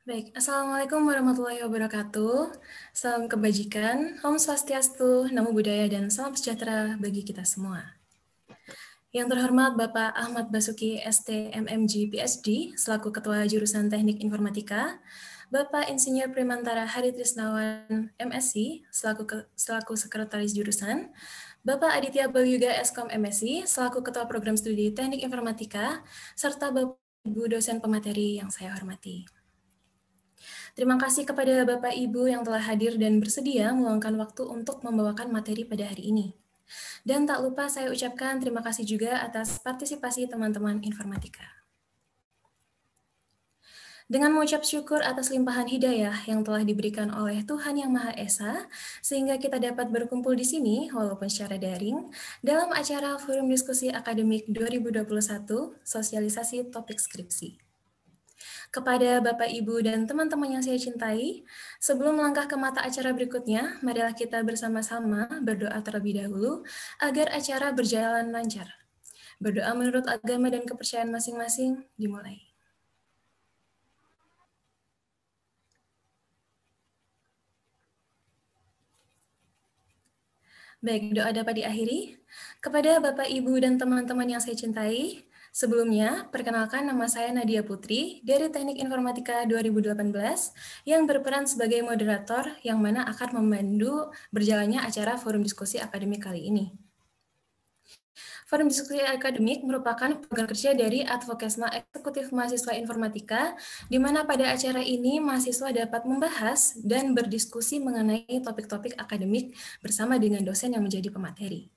Baik, Assalamualaikum warahmatullahi wabarakatuh. Salam kebajikan, Om Swastiastu, Namo Buddhaya, dan salam sejahtera bagi kita semua. Yang terhormat Bapak Ahmad Basuki ST MMG PhD, selaku Ketua Jurusan Teknik Informatika, Bapak Insinyur Primantara Hari Trisnawan MSc, selaku Sekretaris Jurusan, Bapak Aditya Balyuga Eskom MSc, selaku Ketua Program Studi Teknik Informatika, serta Bapak Ibu dosen pemateri yang saya hormati. Terima kasih kepada Bapak Ibu yang telah hadir dan bersedia meluangkan waktu untuk membawakan materi pada hari ini. Dan tak lupa saya ucapkan terima kasih juga atas partisipasi teman-teman informatika. Dengan mengucap syukur atas limpahan hidayah yang telah diberikan oleh Tuhan Yang Maha Esa, sehingga kita dapat berkumpul di sini, walaupun secara daring, dalam acara Forum Diskusi Akademik 2021, Sosialisasi Topik Skripsi. Kepada Bapak, Ibu, dan teman-teman yang saya cintai, sebelum melangkah ke mata acara berikutnya, marilah kita bersama-sama berdoa terlebih dahulu agar acara berjalan lancar. Berdoa menurut agama dan kepercayaan masing-masing dimulai. Baik, doa dapat diakhiri. Kepada Bapak, Ibu, dan teman-teman yang saya cintai, sebelumnya, perkenalkan nama saya Nadia Putri dari Teknik Informatika 2018 yang berperan sebagai moderator yang mana akan memandu berjalannya acara Forum Diskusi Akademik kali ini. Forum Diskusi Akademik merupakan program kerja dari Advokesma Eksekutif Mahasiswa Informatika, di mana pada acara ini mahasiswa dapat membahas dan berdiskusi mengenai topik-topik akademik bersama dengan dosen yang menjadi pemateri.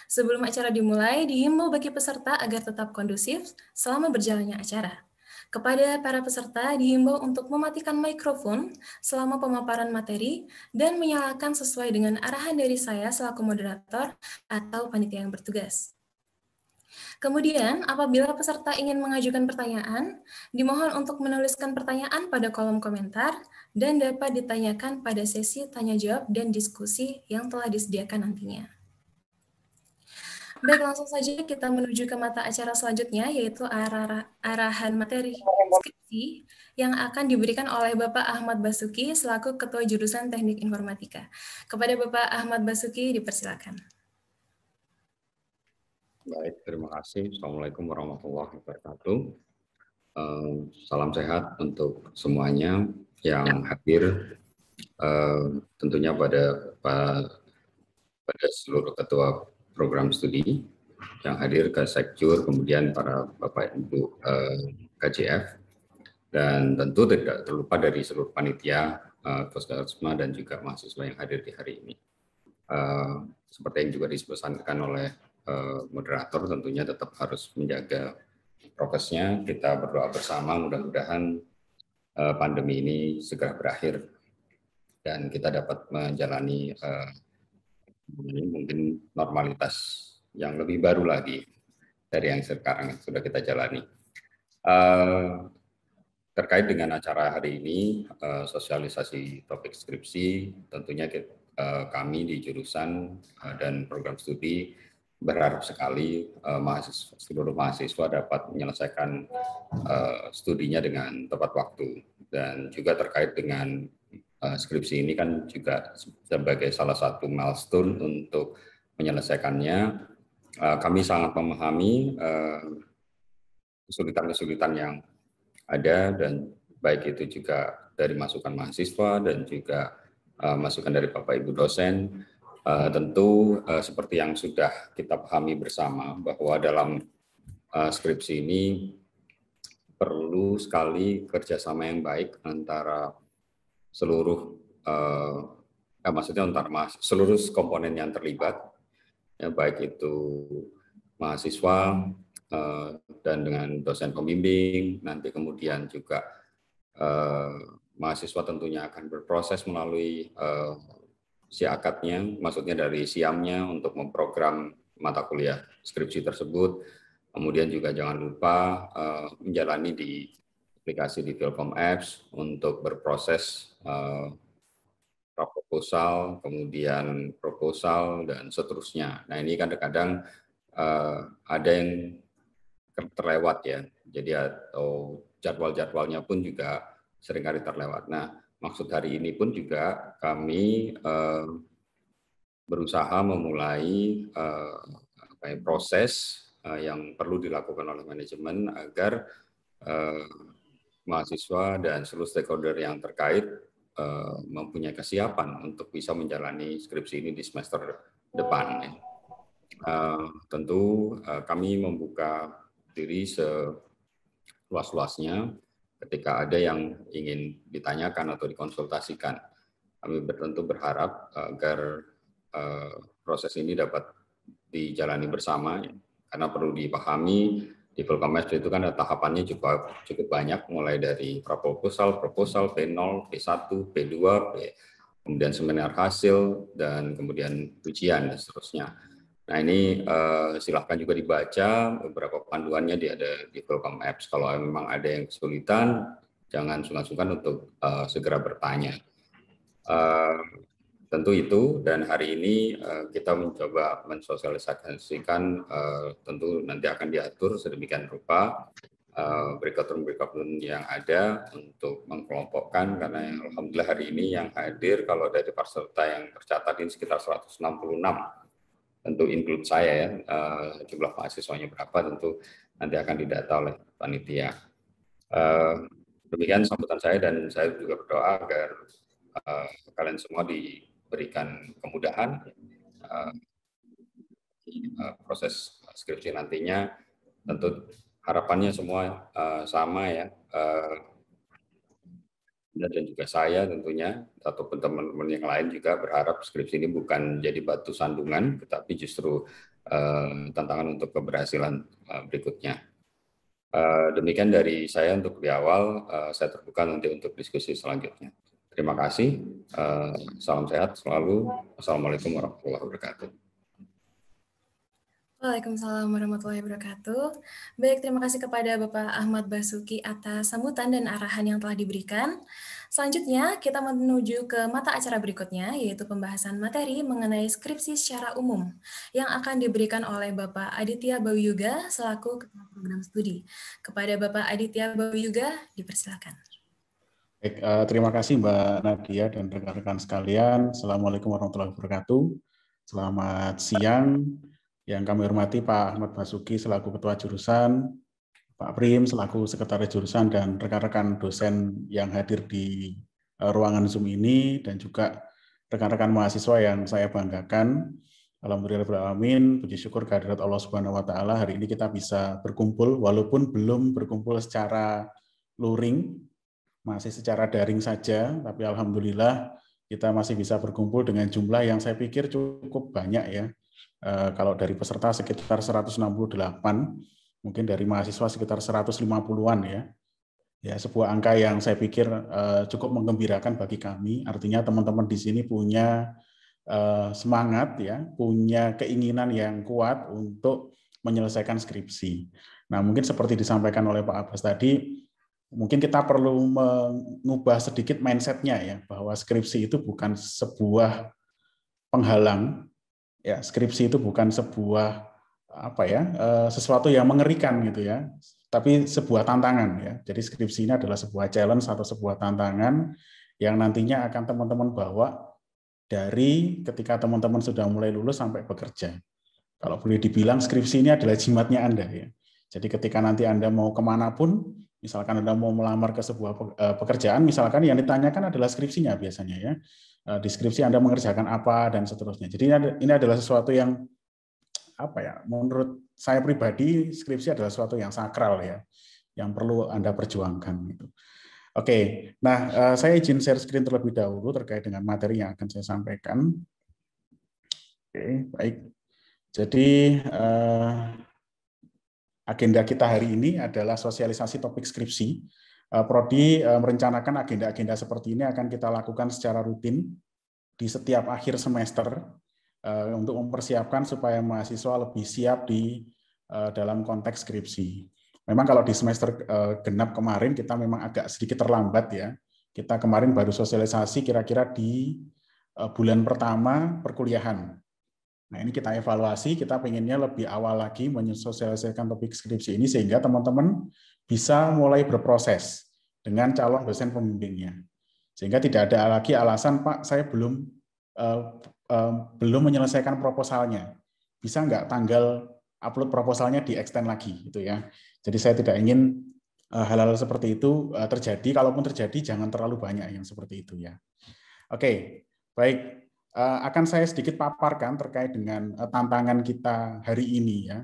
Sebelum acara dimulai, dihimbau bagi peserta agar tetap kondusif selama berjalannya acara. Kepada para peserta, dihimbau untuk mematikan mikrofon selama pemaparan materi dan menyalakan sesuai dengan arahan dari saya selaku moderator atau panitia yang bertugas. Kemudian, apabila peserta ingin mengajukan pertanyaan, dimohon untuk menuliskan pertanyaan pada kolom komentar dan dapat ditanyakan pada sesi tanya-jawab dan diskusi yang telah disediakan nantinya. Baik, langsung saja kita menuju ke mata acara selanjutnya, yaitu arahan materi skripsi yang akan diberikan oleh Bapak Ahmad Basuki selaku Ketua Jurusan Teknik Informatika. Kepada Bapak Ahmad Basuki, dipersilakan. Baik, terima kasih. Assalamualaikum warahmatullahi wabarakatuh. Salam sehat untuk semuanya yang hadir. Tentunya pada seluruh ketua program studi yang hadir, ke Sekjur, kemudian para Bapak Ibu KJF, dan tentu tidak terlupa dari seluruh panitia, Puskesma, dan juga mahasiswa yang hadir di hari ini. Seperti yang juga dipesankan oleh moderator, tentunya tetap harus menjaga prokesnya. Kita berdoa bersama, mudah-mudahan pandemi ini segera berakhir dan kita dapat menjalani mungkin normalitas yang lebih baru lagi dari yang sekarang sudah kita jalani. Terkait dengan acara hari ini, sosialisasi topik skripsi, tentunya kami di jurusan dan program studi berharap sekali seluruh mahasiswa dapat menyelesaikan studinya dengan tepat waktu. Dan juga terkait dengan skripsi ini kan juga sebagai salah satu milestone untuk menyelesaikannya, kami sangat memahami kesulitan-kesulitan yang ada, dan baik itu juga dari masukan mahasiswa dan juga masukan dari Bapak Ibu dosen. Tentu seperti yang sudah kita pahami bersama bahwa dalam skripsi ini perlu sekali kerjasama yang baik antara seluruh maksudnya antara seluruh komponen yang terlibat, ya, baik itu mahasiswa dan dengan dosen pembimbing, nanti kemudian juga mahasiswa tentunya akan berproses melalui siakatnya, maksudnya dari siamnya untuk memprogram mata kuliah skripsi tersebut. Kemudian juga jangan lupa menjalani di aplikasi di Philcom Apps untuk berproses proposal, kemudian proposal, dan seterusnya. Nah, ini kadang-kadang ada yang terlewat, ya. Jadi atau jadwal-jadwalnya pun juga seringkali terlewat. Nah, maksud hari ini pun juga kami berusaha memulai proses yang perlu dilakukan oleh manajemen agar mahasiswa dan seluruh stakeholder yang terkait mempunyai kesiapan untuk bisa menjalani skripsi ini di semester depan. Tentu kami membuka diri seluas-luasnya ketika ada yang ingin ditanyakan atau dikonsultasikan. Kami tentu berharap agar proses ini dapat dijalani bersama, karena perlu dipahami di Fulcom itu kan tahapannya cukup banyak, mulai dari proposal, P0, P1, P2, kemudian seminar hasil, dan kemudian ujian dan seterusnya. Nah, ini silahkan juga dibaca beberapa panduannya ada di Fulcom Apps. Kalau memang ada yang kesulitan, jangan sungkan-sungkan untuk segera bertanya. Tentu itu, dan hari ini kita mencoba mensosialisasikan, tentu nanti akan diatur sedemikian rupa breakout-breakout yang ada untuk mengkelompokkan, karena alhamdulillah hari ini yang hadir kalau dari peserta yang tercatat ini sekitar 166. Tentu include saya ya, jumlah mahasiswanya berapa tentu nanti akan didata oleh panitia. Demikian sambutan saya, dan saya juga berdoa agar kalian semua diberikan kemudahan proses skripsi nantinya. Tentu harapannya semua sama ya, dan juga saya tentunya ataupun teman-teman yang lain juga berharap skripsi ini bukan jadi batu sandungan, tetapi justru tantangan untuk keberhasilan berikutnya. Demikian dari saya untuk di awal. Saya terbuka nanti untuk diskusi selanjutnya. Terima kasih. Salam sehat selalu. Assalamualaikum warahmatullahi wabarakatuh. Waalaikumsalam warahmatullahi wabarakatuh. Baik, terima kasih kepada Bapak Ahmad Basuki atas sambutan dan arahan yang telah diberikan. Selanjutnya, kita menuju ke mata acara berikutnya, yaitu pembahasan materi mengenai skripsi secara umum, yang akan diberikan oleh Bapak Aditya Bawiyuga selaku Ketua Program Studi. Kepada Bapak Aditya Bawiyuga, dipersilakan. Baik, terima kasih Mbak Nadia dan rekan-rekan sekalian. Assalamualaikum warahmatullahi wabarakatuh. Selamat siang. Yang kami hormati Pak Ahmad Basuki selaku Ketua Jurusan, Pak Prim selaku Sekretaris Jurusan, dan rekan-rekan dosen yang hadir di ruangan Zoom ini, dan juga rekan-rekan mahasiswa yang saya banggakan. Alhamdulillahirrahmanirrahim, puji syukur kehadirat Allah Subhanahu wa Ta'ala, hari ini kita bisa berkumpul, walaupun belum berkumpul secara luring, masih secara daring saja, tapi alhamdulillah kita masih bisa berkumpul dengan jumlah yang saya pikir cukup banyak ya. Kalau dari peserta sekitar 168, mungkin dari mahasiswa sekitar 150-an ya. Ya, sebuah angka yang saya pikir cukup menggembirakan bagi kami. Artinya teman-teman di sini punya semangat ya, punya keinginan yang kuat untuk menyelesaikan skripsi. Nah, mungkin seperti disampaikan oleh Pak Abbas tadi, mungkin kita perlu mengubah sedikit mindset-nya ya, bahwa skripsi itu bukan sebuah penghalang. Ya, skripsi itu bukan sebuah sesuatu yang mengerikan gitu ya, tapi sebuah tantangan ya. Jadi skripsi ini adalah sebuah challenge atau sebuah tantangan yang nantinya akan teman-teman bawa dari ketika teman-teman sudah mulai lulus sampai bekerja. Kalau boleh dibilang skripsi ini adalah jimatnya Anda ya. Jadi ketika nanti Anda mau kemanapun, misalkan Anda mau melamar ke sebuah pekerjaan, misalkan yang ditanyakan adalah skripsinya biasanya ya. Di skripsi Anda mengerjakan apa dan seterusnya. Jadi ini adalah sesuatu yang menurut saya pribadi skripsi adalah sesuatu yang sakral ya, yang perlu Anda perjuangkan gitu. Oke, nah saya izin share screen terlebih dahulu terkait dengan materi yang akan saya sampaikan. Oke, baik. Jadi agenda kita hari ini adalah sosialisasi topik skripsi. Prodi merencanakan agenda-agenda seperti ini akan kita lakukan secara rutin di setiap akhir semester untuk mempersiapkan supaya mahasiswa lebih siap di dalam konteks skripsi. Memang kalau di semester genap kemarin kita memang agak sedikit terlambat ya. Kita kemarin baru sosialisasi kira-kira di bulan pertama perkuliahan. Nah, ini kita evaluasi, kita pengennya lebih awal lagi mensosialisasikan topik skripsi ini sehingga teman-teman bisa mulai berproses. dengan calon dosen pembimbingnya. Sehingga tidak ada lagi alasan, Pak, saya belum menyelesaikan proposalnya. Bisa nggak tanggal upload proposalnya di extend lagi, gitu ya. Jadi saya tidak ingin hal-hal seperti itu terjadi. Kalaupun terjadi, jangan terlalu banyak yang seperti itu ya. Oke, baik. Akan saya sedikit paparkan terkait dengan tantangan kita hari ini ya.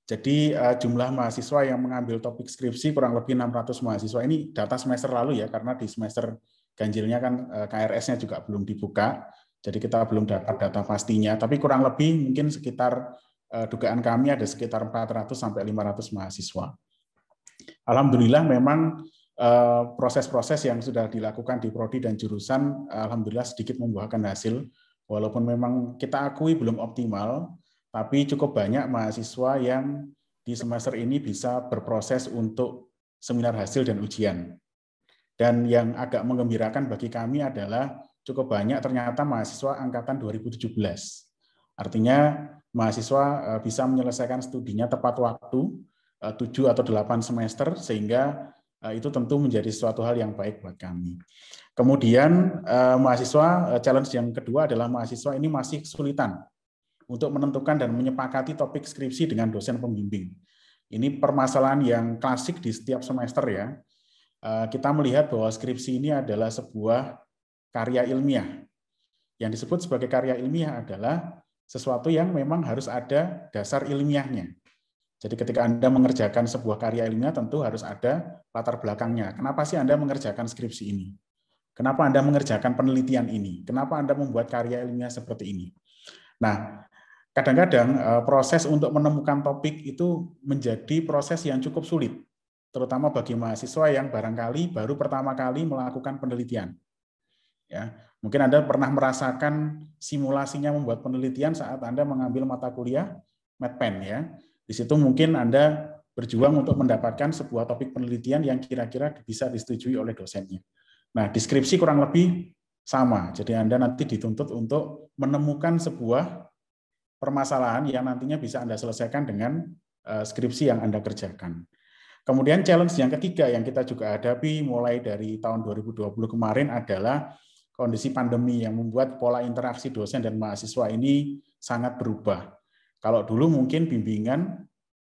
Jadi jumlah mahasiswa yang mengambil topik skripsi kurang lebih 600 mahasiswa. Ini data semester lalu ya, karena di semester ganjilnya kan KRS-nya juga belum dibuka. Jadi kita belum dapat data pastinya, tapi kurang lebih mungkin sekitar dugaan kami ada sekitar 400 sampai 500 mahasiswa. Alhamdulillah memang proses-proses yang sudah dilakukan di prodi dan jurusan alhamdulillah sedikit membuahkan hasil, walaupun memang kita akui belum optimal, tapi cukup banyak mahasiswa yang di semester ini bisa berproses untuk seminar hasil dan ujian. Dan yang agak menggembirakan bagi kami adalah cukup banyak ternyata mahasiswa angkatan 2017. Artinya mahasiswa bisa menyelesaikan studinya tepat waktu, 7 atau 8 semester, sehingga itu tentu menjadi suatu hal yang baik buat kami. Kemudian mahasiswa, challenge yang kedua adalah mahasiswa ini masih kesulitan untuk menentukan dan menyepakati topik skripsi dengan dosen pembimbing. Ini permasalahan yang klasik di setiap semester ya. Kita melihat bahwa skripsi ini adalah sebuah karya ilmiah. Yang disebut sebagai karya ilmiah adalah sesuatu yang memang harus ada dasar ilmiahnya. Jadi ketika Anda mengerjakan sebuah karya ilmiah tentu harus ada latar belakangnya. Kenapa sih Anda mengerjakan skripsi ini? Kenapa Anda mengerjakan penelitian ini? Kenapa Anda membuat karya ilmiah seperti ini? Nah, kadang-kadang proses untuk menemukan topik itu menjadi proses yang cukup sulit, terutama bagi mahasiswa yang barangkali baru pertama kali melakukan penelitian. Ya, mungkin Anda pernah merasakan simulasinya membuat penelitian saat Anda mengambil mata kuliah MedPen ya. Di situ mungkin Anda berjuang untuk mendapatkan sebuah topik penelitian yang kira-kira bisa disetujui oleh dosennya. Nah, deskripsi kurang lebih sama. Jadi Anda nanti dituntut untuk menemukan sebuah permasalahan yang nantinya bisa Anda selesaikan dengan skripsi yang Anda kerjakan. Kemudian challenge yang ketiga yang kita juga hadapi mulai dari tahun 2020 kemarin adalah kondisi pandemi yang membuat pola interaksi dosen dan mahasiswa ini sangat berubah. Kalau dulu mungkin bimbingan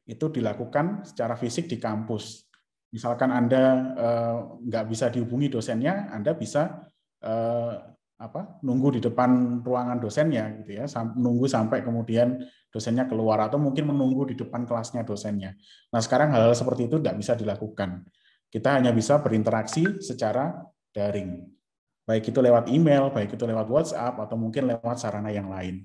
itu dilakukan secara fisik di kampus. Misalkan Anda nggak bisa dihubungi dosennya, Anda bisa nunggu di depan ruangan dosennya gitu ya, menunggu sampai kemudian dosennya keluar atau mungkin menunggu di depan kelasnya dosennya. Nah, sekarang hal-hal seperti itu tidak bisa dilakukan. Kita hanya bisa berinteraksi secara daring. Baik itu lewat email, baik itu lewat WhatsApp atau mungkin lewat sarana yang lain.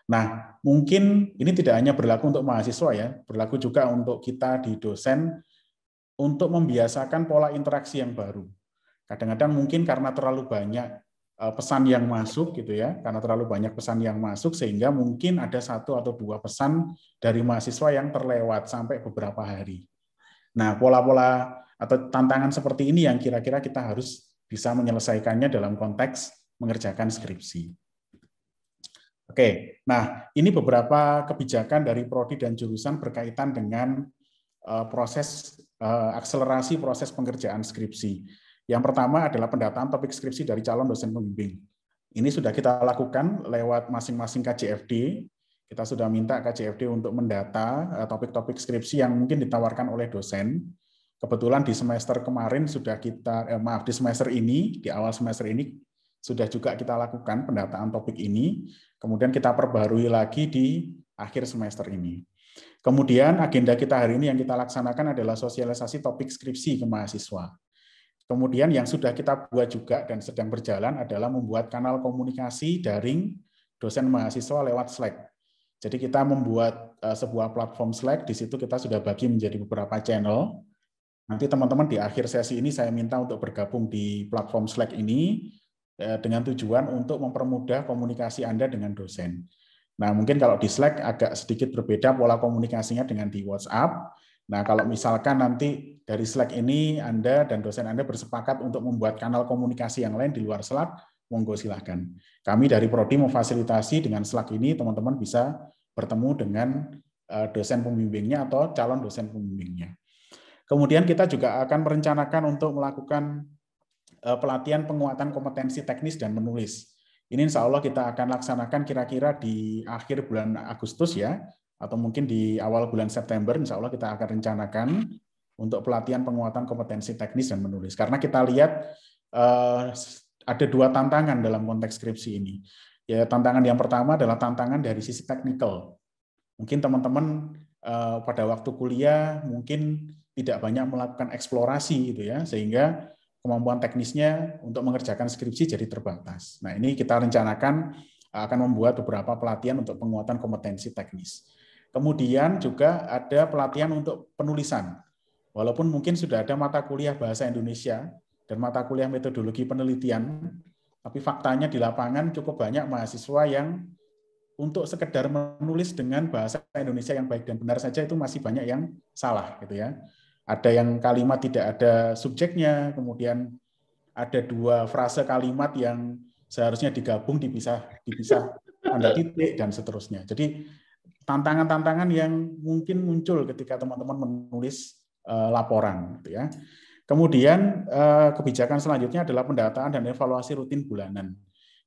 Nah, mungkin ini tidak hanya berlaku untuk mahasiswa ya, berlaku juga untuk kita di dosen untuk membiasakan pola interaksi yang baru. Kadang-kadang mungkin karena terlalu banyak pesan yang masuk gitu ya, karena terlalu banyak pesan yang masuk sehingga mungkin ada 1 atau 2 pesan dari mahasiswa yang terlewat sampai beberapa hari. Nah, pola-pola atau tantangan seperti ini yang kira-kira kita harus bisa menyelesaikannya dalam konteks mengerjakan skripsi. Oke, nah ini beberapa kebijakan dari prodi dan jurusan berkaitan dengan proses akselerasi proses pengerjaan skripsi. Yang pertama adalah pendataan topik skripsi dari calon dosen pembimbing. Ini sudah kita lakukan lewat masing-masing KJFD. Kita sudah minta KJFD untuk mendata topik-topik skripsi yang mungkin ditawarkan oleh dosen. Kebetulan di semester kemarin sudah di semester ini, di awal semester ini sudah juga kita lakukan pendataan topik ini. Kemudian kita perbarui lagi di akhir semester ini. Kemudian agenda kita hari ini yang kita laksanakan adalah sosialisasi topik skripsi ke mahasiswa. Kemudian yang sudah kita buat juga dan sedang berjalan adalah membuat kanal komunikasi daring dosen mahasiswa lewat Slack. Jadi kita membuat sebuah platform Slack, di situ kita sudah bagi menjadi beberapa channel. Nanti teman-teman di akhir sesi ini saya minta untuk bergabung di platform Slack ini dengan tujuan untuk mempermudah komunikasi Anda dengan dosen. Nah, mungkin kalau di Slack agak sedikit berbeda pola komunikasinya dengan di WhatsApp. Nah, kalau misalkan nanti dari Slack ini Anda dan dosen Anda bersepakat untuk membuat kanal komunikasi yang lain di luar Slack, monggo silakan. Kami dari Prodi memfasilitasi dengan Slack ini teman-teman bisa bertemu dengan dosen pembimbingnya atau calon dosen pembimbingnya. Kemudian kita juga akan merencanakan untuk melakukan pelatihan penguatan kompetensi teknis dan menulis. Ini insya Allah kita akan laksanakan kira-kira di akhir bulan Agustus ya, atau mungkin di awal bulan September, insya Allah kita akan rencanakan untuk pelatihan penguatan kompetensi teknis dan menulis. Karena kita lihat ada dua tantangan dalam konteks skripsi ini. Ya, tantangan yang pertama adalah tantangan dari sisi teknikal. Mungkin teman-teman pada waktu kuliah mungkin tidak banyak melakukan eksplorasi gitu ya, sehingga kemampuan teknisnya untuk mengerjakan skripsi jadi terbatas. Nah, ini kita rencanakan akan membuat beberapa pelatihan untuk penguatan kompetensi teknis. Kemudian juga ada pelatihan untuk penulisan. Walaupun mungkin sudah ada mata kuliah bahasa Indonesia dan mata kuliah metodologi penelitian, tapi faktanya di lapangan cukup banyak mahasiswa yang untuk sekedar menulis dengan bahasa Indonesia yang baik dan benar saja itu masih banyak yang salah gitu ya. Ada yang kalimat tidak ada subjeknya, kemudian ada dua frase kalimat yang seharusnya digabung dipisah tanda titik dan seterusnya. Jadi tantangan-tantangan yang mungkin muncul ketika teman-teman menulis laporan gitu ya. Kemudian kebijakan selanjutnya adalah pendataan dan evaluasi rutin bulanan.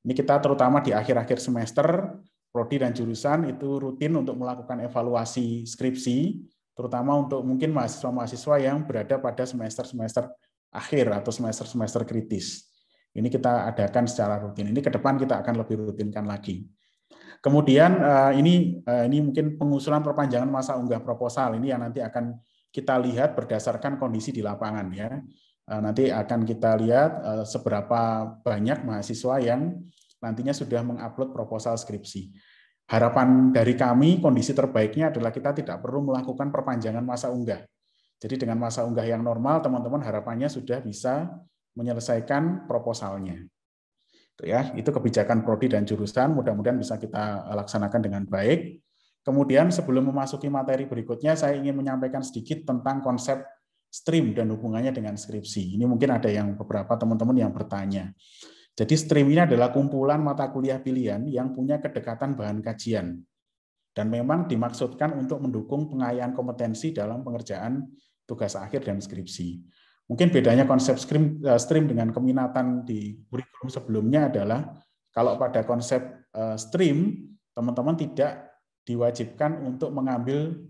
Ini kita terutama di akhir-akhir semester, prodi dan jurusan itu rutin untuk melakukan evaluasi skripsi, terutama untuk mungkin mahasiswa-mahasiswa yang berada pada semester-semester akhir atau semester-semester kritis. Ini kita adakan secara rutin. Ini ke depan kita akan lebih rutinkan lagi. Kemudian ini mungkin pengusulan perpanjangan masa unggah proposal ini yang nanti akan kita lihat berdasarkan kondisi di lapangan ya. Nanti akan kita lihat seberapa banyak mahasiswa yang nantinya sudah mengupload proposal skripsi. Harapan dari kami kondisi terbaiknya adalah kita tidak perlu melakukan perpanjangan masa unggah. Jadi dengan masa unggah yang normal teman-teman harapannya sudah bisa menyelesaikan proposalnya. Itu kebijakan prodi dan jurusan, mudah-mudahan bisa kita laksanakan dengan baik. Kemudian sebelum memasuki materi berikutnya, saya ingin menyampaikan sedikit tentang konsep stream dan hubungannya dengan skripsi. Ini mungkin ada yang beberapa teman-teman yang bertanya. Jadi stream ini adalah kumpulan mata kuliah pilihan yang punya kedekatan bahan kajian. Dan memang dimaksudkan untuk mendukung pengayaan kompetensi dalam pengerjaan tugas akhir dan skripsi. Mungkin bedanya konsep stream dengan keminatan di kurikulum sebelumnya adalah kalau pada konsep stream, teman-teman tidak diwajibkan untuk mengambil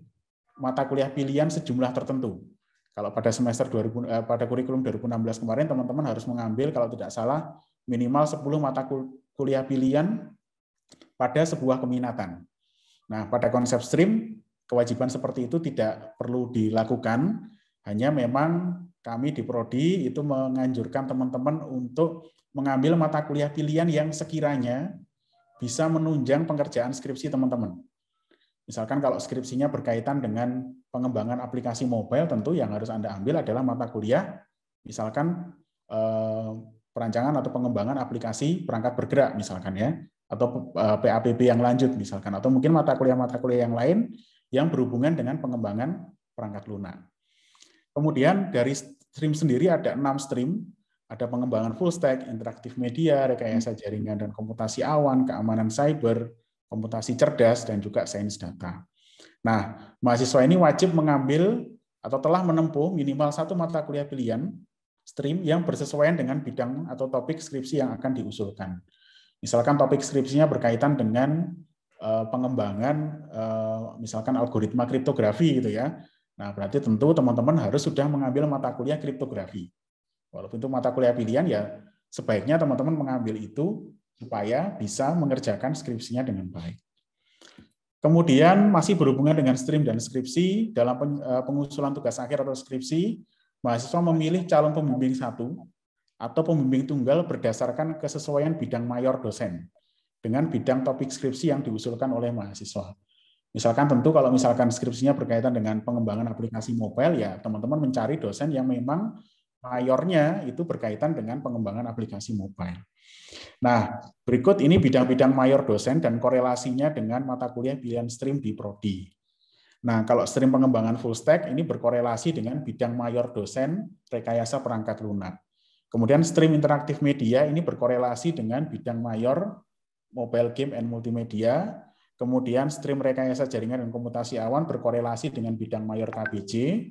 mata kuliah pilihan sejumlah tertentu. Kalau pada semester pada kurikulum 2016 kemarin, teman-teman harus mengambil kalau tidak salah minimal 10 mata kuliah pilihan pada sebuah keminatan. Nah, pada konsep stream, kewajiban seperti itu tidak perlu dilakukan, hanya memang kami di Prodi itu menganjurkan teman-teman untuk mengambil mata kuliah pilihan yang sekiranya bisa menunjang pengerjaan skripsi teman-teman. Misalkan kalau skripsinya berkaitan dengan pengembangan aplikasi mobile, tentu yang harus Anda ambil adalah mata kuliah, misalkan perancangan atau pengembangan aplikasi perangkat bergerak, misalkan ya, atau PAPB yang lanjut, misalkan, atau mungkin mata kuliah yang lain yang berhubungan dengan pengembangan perangkat lunak. Kemudian dari stream sendiri ada 6 stream, ada pengembangan full stack, interaktif media, rekayasa jaringan dan komputasi awan, keamanan cyber, komputasi cerdas, dan juga sains data. Nah, mahasiswa ini wajib mengambil atau telah menempuh minimal 1 mata kuliah pilihan stream yang bersesuaian dengan bidang atau topik skripsi yang akan diusulkan. Misalkan topik skripsinya berkaitan dengan pengembangan misalkan algoritma kriptografi gitu ya. Nah, berarti tentu teman-teman harus sudah mengambil mata kuliah kriptografi. Walaupun itu mata kuliah pilihan ya sebaiknya teman-teman mengambil itu supaya bisa mengerjakan skripsinya dengan baik. Kemudian masih berhubungan dengan stream dan skripsi, dalam pengusulan tugas akhir atau skripsi, mahasiswa memilih calon pembimbing 1 atau pembimbing tunggal berdasarkan kesesuaian bidang mayor dosen dengan bidang topik skripsi yang diusulkan oleh mahasiswa. Misalkan tentu kalau misalkan skripsinya berkaitan dengan pengembangan aplikasi mobile, ya teman-teman mencari dosen yang memang mayornya itu berkaitan dengan pengembangan aplikasi mobile. Nah, berikut ini bidang-bidang mayor dosen dan korelasinya dengan mata kuliah pilihan stream di Prodi. Nah, kalau stream pengembangan full stack ini berkorelasi dengan bidang mayor dosen rekayasa perangkat lunak. Kemudian stream interaktif media ini berkorelasi dengan bidang mayor mobile game and multimedia. Kemudian stream rekayasa jaringan dan komputasi awan berkorelasi dengan bidang mayor KBJ.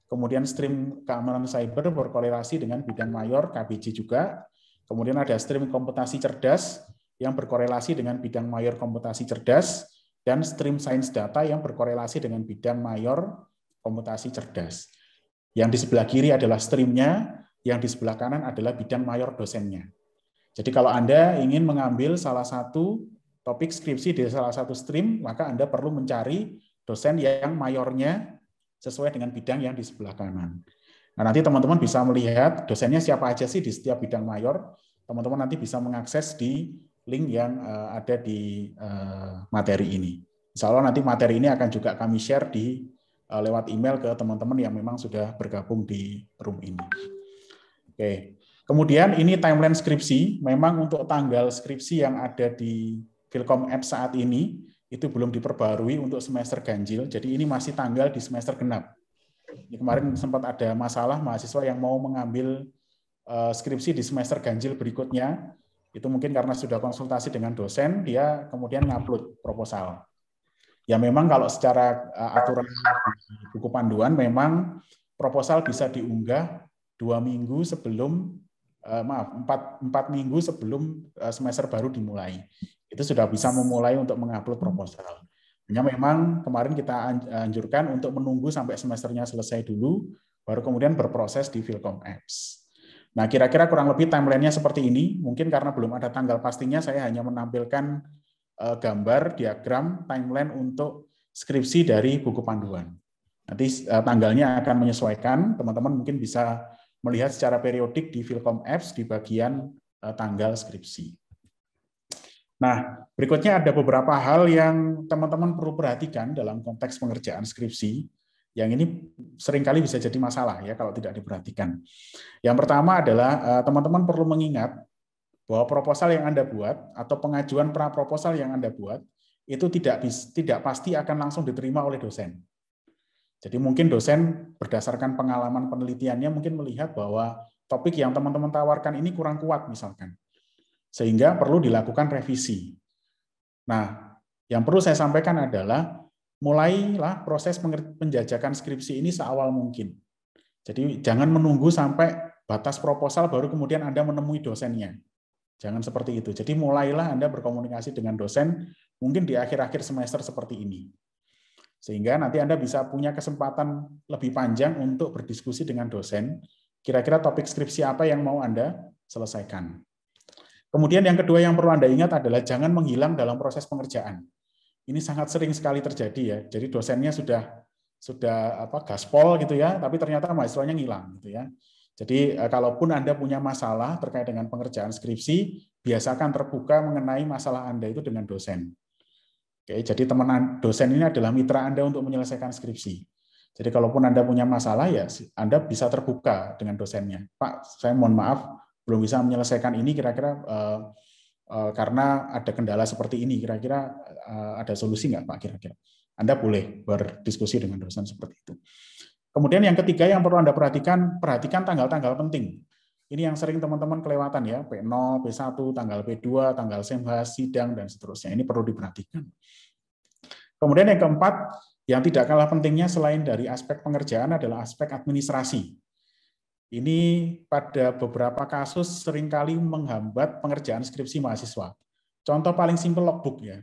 kemudian stream keamanan cyber berkorelasi dengan bidang mayor KBJ juga, kemudian ada stream komputasi cerdas yang berkorelasi dengan bidang mayor komputasi cerdas, dan stream sains data yang berkorelasi dengan bidang mayor komputasi cerdas. Yang di sebelah kiri adalah streamnya, yang di sebelah kanan adalah bidang mayor dosennya. Jadi kalau Anda ingin mengambil salah satu topik skripsi di salah satu stream, maka Anda perlu mencari dosen yang mayornya sesuai dengan bidang yang di sebelah kanan. Nah, nanti teman-teman bisa melihat dosennya siapa aja sih di setiap bidang mayor. Teman-teman nanti bisa mengakses di link yang ada di materi ini. Insya Allah nanti materi ini akan juga kami share lewat email ke teman-teman yang memang sudah bergabung di room ini. Oke. Kemudian ini timeline skripsi. Memang untuk tanggal skripsi yang ada di Philcom Apps saat ini itu belum diperbarui untuk semester ganjil. Jadi ini masih tanggal di semester genap. Ini kemarin sempat ada masalah mahasiswa yang mau mengambil skripsi di semester ganjil berikutnya. Itu mungkin karena sudah konsultasi dengan dosen, dia kemudian ngupload proposal. Ya memang kalau secara aturan buku panduan, memang proposal bisa diunggah 4 minggu sebelum semester baru dimulai. Itu sudah bisa memulai untuk mengupload proposal. Hanya memang kemarin kita anjurkan untuk menunggu sampai semesternya selesai dulu, baru kemudian berproses di Philcom Apps. Nah, kira-kira kurang lebih timeline-nya seperti ini. Mungkin karena belum ada tanggal pastinya, saya hanya menampilkan gambar, diagram, timeline untuk skripsi dari buku panduan. Nanti tanggalnya akan menyesuaikan, teman-teman mungkin bisa melihat secara periodik di Philcom Apps di bagian tanggal skripsi. Nah, berikutnya ada beberapa hal yang teman-teman perlu perhatikan dalam konteks pengerjaan skripsi. Yang ini seringkali bisa jadi masalah ya kalau tidak diperhatikan. Yang pertama adalah teman-teman perlu mengingat bahwa proposal yang Anda buat atau pengajuan pra-proposal yang Anda buat itu tidak pasti akan langsung diterima oleh dosen. Jadi mungkin dosen berdasarkan pengalaman penelitiannya mungkin melihat bahwa topik yang teman-teman tawarkan ini kurang kuat misalkan. Sehingga perlu dilakukan revisi. Nah, yang perlu saya sampaikan adalah mulailah proses penjajakan skripsi ini seawal mungkin. Jadi jangan menunggu sampai batas proposal baru kemudian Anda menemui dosennya. Jangan seperti itu. Jadi mulailah Anda berkomunikasi dengan dosen mungkin di akhir-akhir semester seperti ini. Sehingga nanti Anda bisa punya kesempatan lebih panjang untuk berdiskusi dengan dosen, kira-kira topik skripsi apa yang mau Anda selesaikan. Kemudian yang kedua yang perlu Anda ingat adalah jangan menghilang dalam proses pengerjaan. Ini sangat sering sekali terjadi ya. Jadi dosennya sudah gaspol gitu ya, tapi ternyata mahasiswanya ngilang gitu ya. Jadi kalaupun Anda punya masalah terkait dengan pengerjaan skripsi, biasakan terbuka mengenai masalah Anda itu dengan dosen. Oke, jadi teman dosen ini adalah mitra Anda untuk menyelesaikan skripsi. Jadi kalaupun Anda punya masalah ya Anda bisa terbuka dengan dosennya. Pak, saya mohon maaf belum bisa menyelesaikan ini kira-kira karena ada kendala seperti ini, kira-kira ada solusi nggak Pak kira-kira? Anda boleh berdiskusi dengan dosen seperti itu. Kemudian yang ketiga yang perlu Anda perhatikan tanggal-tanggal penting. Ini yang sering teman-teman kelewatan ya, P0, P1, tanggal P2, tanggal semhas, sidang, dan seterusnya. Ini perlu diperhatikan. Kemudian yang keempat, yang tidak kalah pentingnya selain dari aspek pengerjaan adalah aspek administrasi. Ini pada beberapa kasus seringkali menghambat pengerjaan skripsi mahasiswa. Contoh paling simpel logbook ya.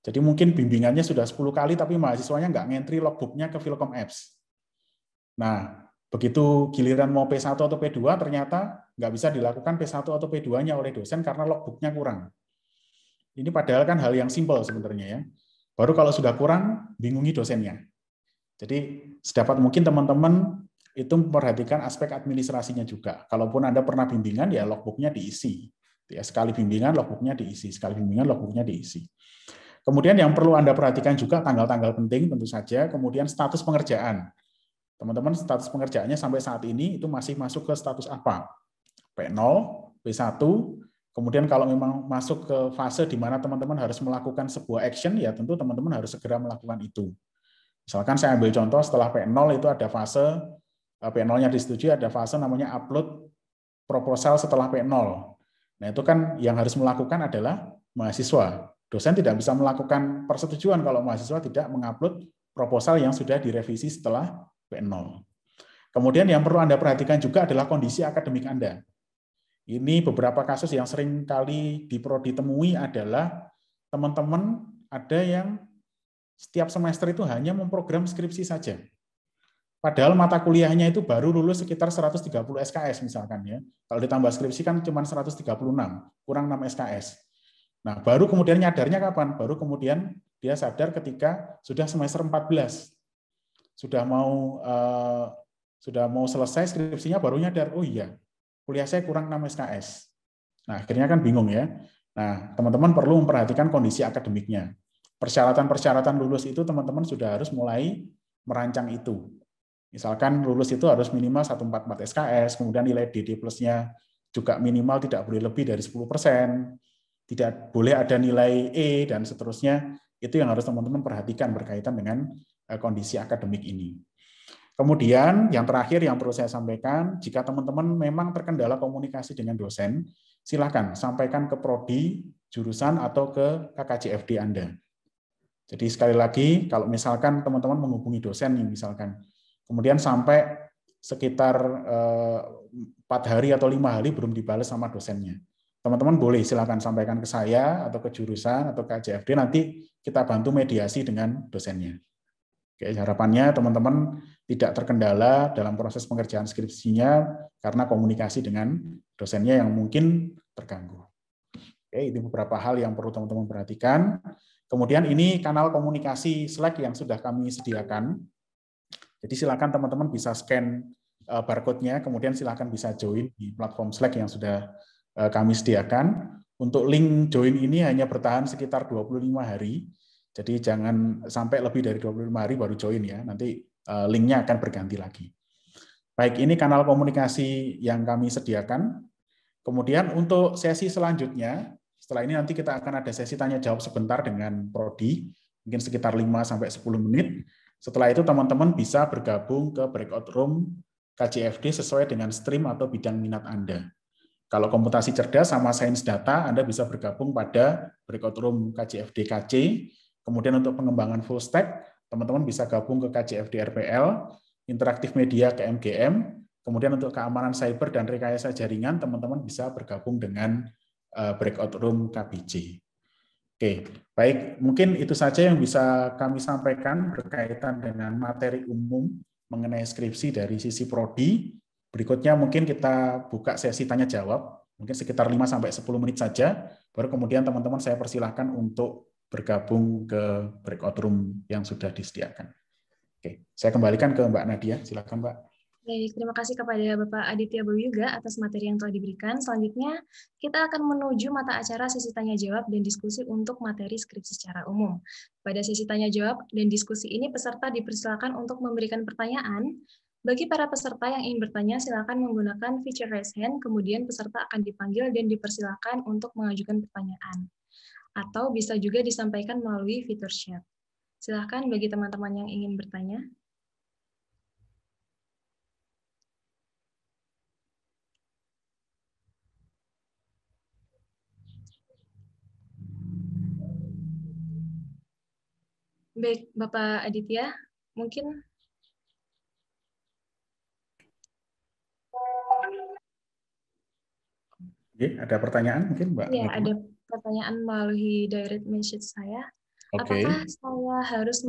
Jadi mungkin bimbingannya sudah 10 kali tapi mahasiswanya nggak ngentri logbooknya ke Philcom Apps. Nah, begitu giliran mau P1 atau P2 ternyata nggak bisa dilakukan P1 atau P2-nya oleh dosen karena logbooknya kurang. Ini padahal kan hal yang simpel sebenarnya ya. Baru kalau sudah kurang, bingungi dosennya. Jadi sedapat mungkin teman-teman itu memperhatikan aspek administrasinya juga. Kalaupun Anda pernah bimbingan, ya logbooknya diisi. Ya, sekali bimbingan, logbooknya diisi. Sekali bimbingan, logbooknya diisi. Kemudian yang perlu Anda perhatikan juga tanggal-tanggal penting tentu saja. Kemudian status pengerjaan. Teman-teman, status pengerjaannya sampai saat ini itu masih masuk ke status apa? P0, P1, kemudian kalau memang masuk ke fase di mana teman-teman harus melakukan sebuah action, ya tentu teman-teman harus segera melakukan itu. Misalkan saya ambil contoh, setelah P0 itu ada fase P0-nya disetujui, ada fase namanya upload proposal setelah P0. Nah, itu kan yang harus melakukan adalah mahasiswa. Dosen tidak bisa melakukan persetujuan kalau mahasiswa tidak mengupload proposal yang sudah direvisi setelah P0. Kemudian yang perlu Anda perhatikan juga adalah kondisi akademik Anda. Ini beberapa kasus yang sering kali ditemui adalah teman-teman ada yang setiap semester itu hanya memprogram skripsi saja. Padahal mata kuliahnya itu baru lulus sekitar 130 SKS misalkan ya. Kalau ditambah skripsi kan cuma 136, kurang 6 SKS. Nah, baru kemudian nyadarnya kapan? Baru kemudian dia sadar ketika sudah semester 14. Sudah mau selesai skripsinya baru nyadar, oh iya, kuliah saya kurang 6 SKS. Nah, akhirnya kan bingung ya. Nah, teman-teman perlu memperhatikan kondisi akademiknya. Persyaratan-persyaratan lulus itu teman-teman sudah harus mulai merancang itu. Misalkan lulus itu harus minimal 144 SKS, kemudian nilai DD plus-nya juga minimal tidak boleh lebih dari 10%, tidak boleh ada nilai E, dan seterusnya. Itu yang harus teman-teman perhatikan berkaitan dengan kondisi akademik ini. Kemudian yang terakhir yang perlu saya sampaikan, jika teman-teman memang terkendala komunikasi dengan dosen, silakan sampaikan ke prodi, jurusan, atau ke KKJFD Anda. Jadi sekali lagi, kalau misalkan teman-teman menghubungi dosen nih misalkan, kemudian sampai sekitar 4 hari atau 5 hari belum dibalas sama dosennya, teman-teman boleh silakan sampaikan ke saya atau ke jurusan atau ke KJFD, nanti kita bantu mediasi dengan dosennya. Oke, harapannya teman-teman tidak terkendala dalam proses pengerjaan skripsinya karena komunikasi dengan dosennya yang mungkin terganggu. Oke, ini beberapa hal yang perlu teman-teman perhatikan. Kemudian ini kanal komunikasi Slack yang sudah kami sediakan. Jadi silakan teman-teman bisa scan barcode-nya, kemudian silakan bisa join di platform Slack yang sudah kami sediakan. Untuk link join ini hanya bertahan sekitar 25 hari. Jadi jangan sampai lebih dari 25 hari baru join ya, nanti linknya akan berganti lagi. Baik, ini kanal komunikasi yang kami sediakan. Kemudian untuk sesi selanjutnya, setelah ini nanti kita akan ada sesi tanya jawab sebentar dengan prodi, mungkin sekitar 5-10 menit. Setelah itu teman-teman bisa bergabung ke breakout room KJFD sesuai dengan stream atau bidang minat Anda. Kalau komputasi cerdas sama sains data, Anda bisa bergabung pada breakout room KJFD KC. Kemudian untuk pengembangan full stack, teman-teman bisa gabung ke KJFD RPL, interaktif media ke MGM, kemudian untuk keamanan cyber dan rekayasa jaringan, teman-teman bisa bergabung dengan breakout room KBJ. Oke, baik, mungkin itu saja yang bisa kami sampaikan berkaitan dengan materi umum mengenai skripsi dari sisi prodi. Berikutnya mungkin kita buka sesi tanya-jawab, mungkin sekitar 5-10 menit saja, baru kemudian teman-teman saya persilahkan untuk bergabung ke breakout room yang sudah disediakan. Oke, saya kembalikan ke Mbak Nadia, silakan Mbak. Baik, terima kasih kepada Bapak Aditya Boyuga atas materi yang telah diberikan. Selanjutnya, kita akan menuju mata acara sesi tanya-jawab dan diskusi untuk materi skripsi secara umum. Pada sesi tanya-jawab dan diskusi ini, peserta dipersilakan untuk memberikan pertanyaan. Bagi para peserta yang ingin bertanya, silakan menggunakan feature raise hand, kemudian peserta akan dipanggil dan dipersilakan untuk mengajukan pertanyaan. Atau bisa juga disampaikan melalui fitur chat. Silakan bagi teman-teman yang ingin bertanya. Baik, Bapak Aditya, mungkin. Oke, ada pertanyaan mungkin Mbak? Ya, ada pertanyaan melalui direct message saya. Oke. Apakah saya harus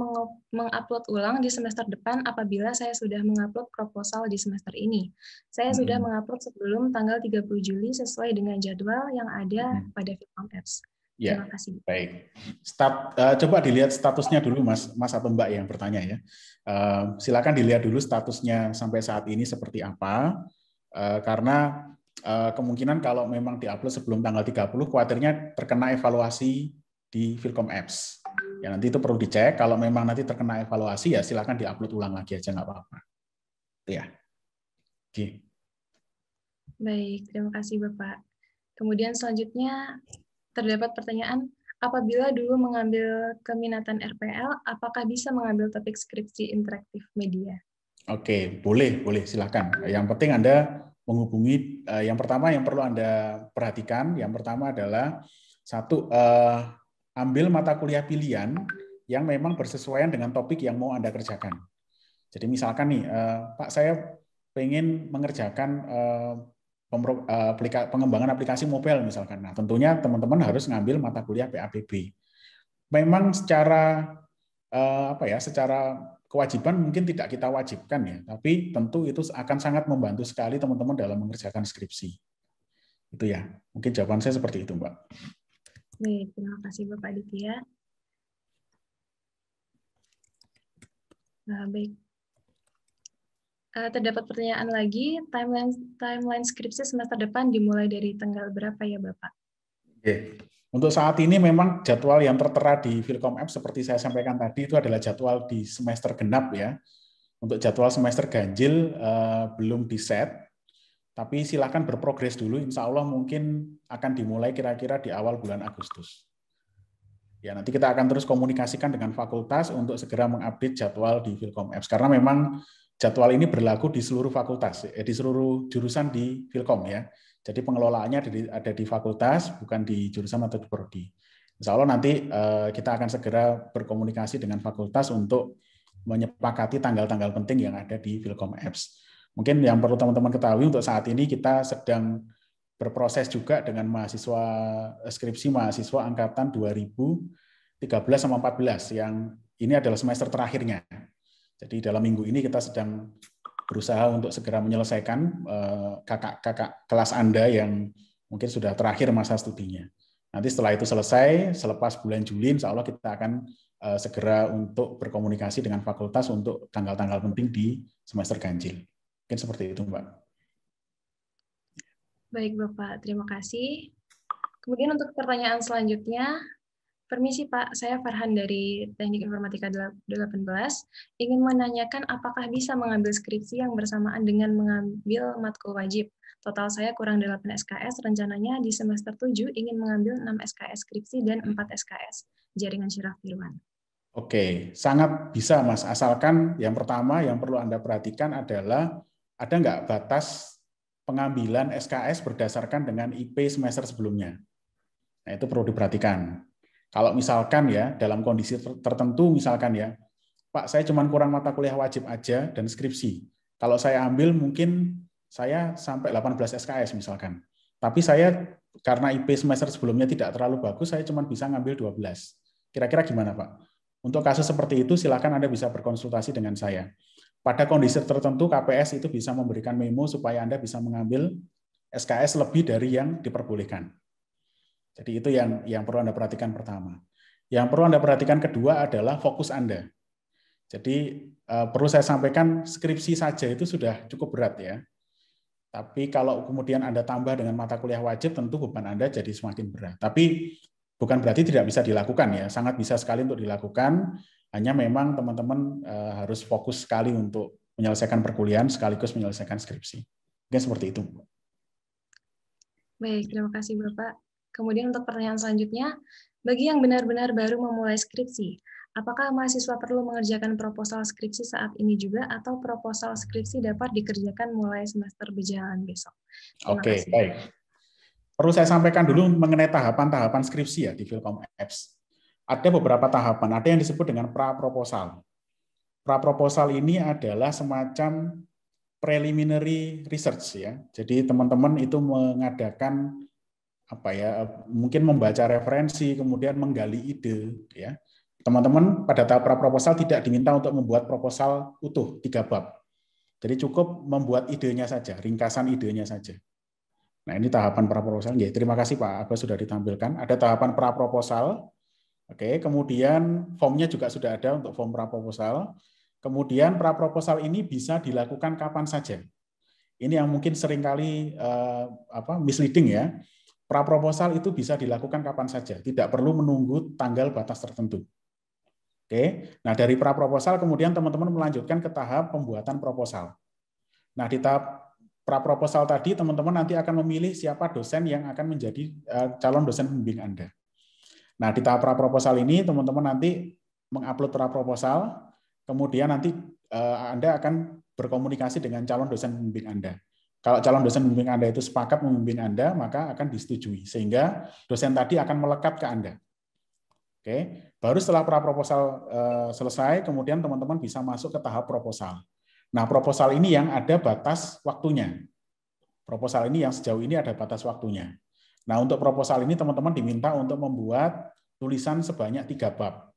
mengupload ulang di semester depan apabila saya sudah mengupload proposal di semester ini? Saya sudah mengupload sebelum tanggal 30 Juli sesuai dengan jadwal yang ada pada Filkom Apps. Ya, terima kasih. Baik. Coba dilihat statusnya dulu Mas atau Mbak yang bertanya ya. Silakan dilihat dulu statusnya sampai saat ini seperti apa. Karena kemungkinan kalau memang diupload sebelum tanggal 30, khawatirnya terkena evaluasi di Filkom Apps. Ya, nanti itu perlu dicek. Kalau memang nanti terkena evaluasi, ya silakan diupload ulang lagi aja, nggak apa-apa. Ya. Oke. Baik, terima kasih Bapak. Kemudian selanjutnya terdapat pertanyaan, apabila dulu mengambil keminatan RPL, apakah bisa mengambil topik skripsi interaktif media? Oke, boleh, silakan. Yang penting Anda menghubungi, yang pertama yang perlu Anda perhatikan, yang pertama adalah satu, ambil mata kuliah pilihan yang memang bersesuaian dengan topik yang mau Anda kerjakan. Jadi misalkan nih, Pak, saya pengen mengerjakan pengembangan aplikasi mobile misalkan. Nah, tentunya teman-teman harus ngambil mata kuliah PABB. Memang secara secara kewajiban mungkin tidak kita wajibkan ya, tapi tentu itu akan sangat membantu sekali teman-teman dalam mengerjakan skripsi. Itu ya, mungkin jawaban saya seperti itu, Mbak. Baik, terima kasih Bapak Aditya. Baik. Terdapat pertanyaan lagi, timeline skripsi semester depan dimulai dari tanggal berapa ya Bapak? Oke. Untuk saat ini memang jadwal yang tertera di Filkom App seperti saya sampaikan tadi itu adalah jadwal di semester genap ya. Untuk jadwal semester ganjil belum di-set, tapi silakan berprogres dulu, insya Allah mungkin akan dimulai kira-kira di awal bulan Agustus. Ya, nanti kita akan terus komunikasikan dengan fakultas untuk segera mengupdate jadwal di Filkom Apps, karena memang jadwal ini berlaku di seluruh fakultas, di seluruh jurusan di Filkom ya. Jadi pengelolaannya ada di fakultas, bukan di jurusan atau di prodi. Insya Allah nanti kita akan segera berkomunikasi dengan fakultas untuk menyepakati tanggal-tanggal penting yang ada di Filkom Apps. Mungkin yang perlu teman-teman ketahui untuk saat ini kita sedang berproses juga dengan mahasiswa skripsi mahasiswa angkatan 2013 sama 14 yang ini adalah semester terakhirnya. Jadi dalam minggu ini kita sedang berusaha untuk segera menyelesaikan kakak kelas Anda yang mungkin sudah terakhir masa studinya. Nanti setelah itu selesai, selepas bulan Juli, insya Allah kita akan segera untuk berkomunikasi dengan fakultas untuk tanggal-tanggal penting di semester ganjil. Mungkin seperti itu, Mbak. Baik, Bapak. Terima kasih. Kemudian untuk pertanyaan selanjutnya, permisi Pak, saya Farhan dari Teknik Informatika 18, ingin menanyakan apakah bisa mengambil skripsi yang bersamaan dengan mengambil matkul wajib. Total saya kurang 8 SKS, rencananya di semester 7 ingin mengambil 6 SKS skripsi dan 4 SKS jaringan syaraf Firwan. Oke, sangat bisa Mas, asalkan yang pertama yang perlu Anda perhatikan adalah ada nggak batas pengambilan SKS berdasarkan dengan IP semester sebelumnya. Nah, itu perlu diperhatikan. Kalau misalkan ya, dalam kondisi tertentu misalkan ya, Pak, saya cuma kurang mata kuliah wajib aja dan skripsi. Kalau saya ambil mungkin saya sampai 18 SKS misalkan. Tapi saya karena IP semester sebelumnya tidak terlalu bagus, saya cuma bisa ngambil 12. Kira-kira gimana, Pak? Untuk kasus seperti itu, silakan Anda bisa berkonsultasi dengan saya. Pada kondisi tertentu, KPS itu bisa memberikan memo supaya Anda bisa mengambil SKS lebih dari yang diperbolehkan. Jadi itu yang perlu Anda perhatikan pertama. Yang perlu Anda perhatikan kedua adalah fokus Anda. Jadi perlu saya sampaikan, skripsi saja itu sudah cukup berat ya. Tapi kalau kemudian Anda tambah dengan mata kuliah wajib, tentu beban Anda jadi semakin berat. Tapi bukan berarti tidak bisa dilakukan ya, sangat bisa sekali untuk dilakukan. Hanya memang teman-teman harus fokus sekali untuk menyelesaikan perkuliahan sekaligus menyelesaikan skripsi. Mungkin seperti itu. Baik, terima kasih Bapak. Kemudian untuk pertanyaan selanjutnya, bagi yang benar-benar baru memulai skripsi, apakah mahasiswa perlu mengerjakan proposal skripsi saat ini juga atau proposal skripsi dapat dikerjakan mulai semester berjalan besok? Oke, baik. Perlu saya sampaikan dulu mengenai tahapan-tahapan skripsi ya di Filkom Apps. Ada beberapa tahapan, ada yang disebut dengan pra-proposal. Pra-proposal ini adalah semacam preliminary research ya. Jadi teman-teman itu mengadakan mungkin membaca referensi, kemudian menggali ide ya. Teman-teman pada tahap pra-proposal tidak diminta untuk membuat proposal utuh 3 bab. Jadi cukup membuat idenya saja, ringkasan idenya saja. Nah, ini tahapan pra-proposal. Ya, terima kasih Pak Abbas sudah ditampilkan. Ada tahapan pra-proposal. Oke, kemudian formnya juga sudah ada untuk form pra-proposal. Kemudian pra-proposal ini bisa dilakukan kapan saja. Ini yang mungkin seringkali misleading ya. Pra-proposal itu bisa dilakukan kapan saja, tidak perlu menunggu tanggal batas tertentu. Oke, nah dari pra-proposal kemudian teman-teman melanjutkan ke tahap pembuatan proposal. Nah di tahap pra-proposal tadi teman-teman nanti akan memilih siapa dosen yang akan menjadi calon dosen pembimbing Anda. Nah di tahap pra-proposal ini teman-teman nanti mengupload pra-proposal, kemudian nanti Anda akan berkomunikasi dengan calon dosen pembimbing Anda. Kalau calon dosen pembimbing Anda itu sepakat membimbing Anda, maka akan disetujui. Sehingga dosen tadi akan melekat ke Anda. Oke, baru setelah pra-proposal selesai, kemudian teman-teman bisa masuk ke tahap proposal. Nah, proposal ini yang ada batas waktunya. Proposal ini yang sejauh ini ada batas waktunya. Nah, untuk proposal ini teman-teman diminta untuk membuat tulisan sebanyak 3 bab.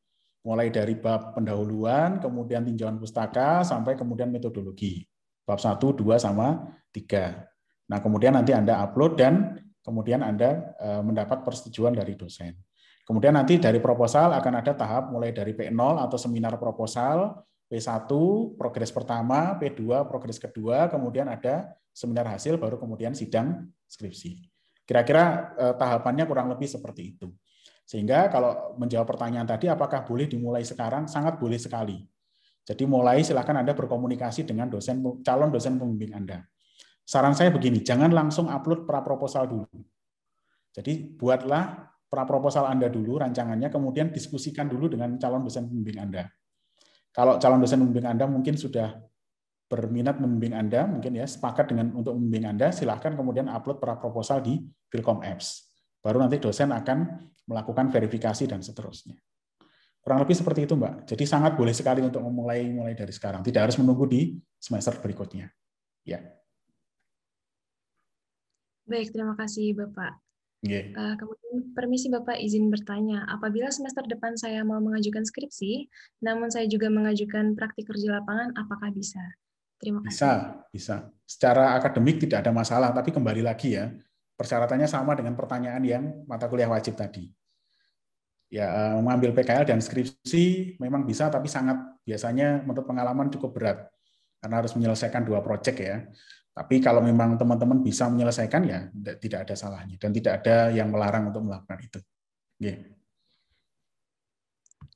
Mulai dari bab pendahuluan, kemudian tinjauan pustaka, sampai kemudian metodologi. Bab 1, 2, sama 3. Nah, kemudian nanti Anda upload dan kemudian Anda mendapat persetujuan dari dosen. Kemudian nanti dari proposal akan ada tahap mulai dari P0 atau seminar proposal, P1 progres pertama, P2 progres kedua, kemudian ada seminar hasil, baru kemudian sidang skripsi. Kira-kira tahapannya kurang lebih seperti itu. Sehingga kalau menjawab pertanyaan tadi, apakah boleh dimulai sekarang? Sangat boleh sekali. Jadi mulai silakan Anda berkomunikasi dengan calon dosen pembimbing Anda. Saran saya begini, jangan langsung upload pra-proposal dulu. Jadi buatlah pra-proposal Anda dulu, rancangannya, kemudian diskusikan dulu dengan calon dosen pembimbing Anda. Kalau calon dosen pembimbing Anda mungkin sudah berminat membimbing Anda, mungkin ya sepakat dengan untuk membimbing Anda, silahkan kemudian upload pra-proposal di Philcom Apps. Baru nanti dosen akan melakukan verifikasi dan seterusnya. Kurang lebih seperti itu, Mbak. Jadi sangat boleh sekali untuk memulai dari sekarang. Tidak harus menunggu di semester berikutnya. Ya. Baik, terima kasih Bapak. Yeah. Kemudian permisi Bapak, izin bertanya, apabila semester depan saya mau mengajukan skripsi, namun saya juga mengajukan praktik kerja lapangan, apakah bisa? Terima kasih. Bisa. Secara akademik tidak ada masalah, tapi kembali lagi ya, persyaratannya sama dengan pertanyaan yang mata kuliah wajib tadi. Ya, mengambil PKL dan skripsi memang bisa, tapi sangat biasanya menurut pengalaman cukup berat, karena harus menyelesaikan 2 proyek ya. Tapi kalau memang teman-teman bisa menyelesaikan, ya tidak ada salahnya, dan tidak ada yang melarang untuk melakukan itu. Yeah.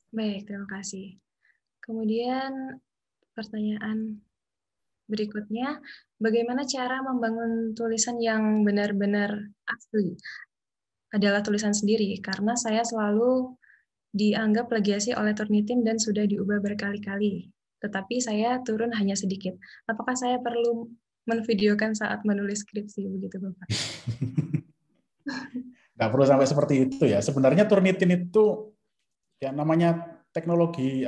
Baik, terima kasih. Kemudian pertanyaan berikutnya, bagaimana cara membangun tulisan yang benar-benar asli? Adalah tulisan sendiri, karena saya selalu dianggap plagiasi oleh Turnitin dan sudah diubah berkali-kali. Tetapi saya turun hanya sedikit. Apakah saya perlu menvideokan saat menulis skripsi, begitu Bapak? Nggak perlu sampai seperti itu ya. Sebenarnya Turnitin itu ya namanya teknologi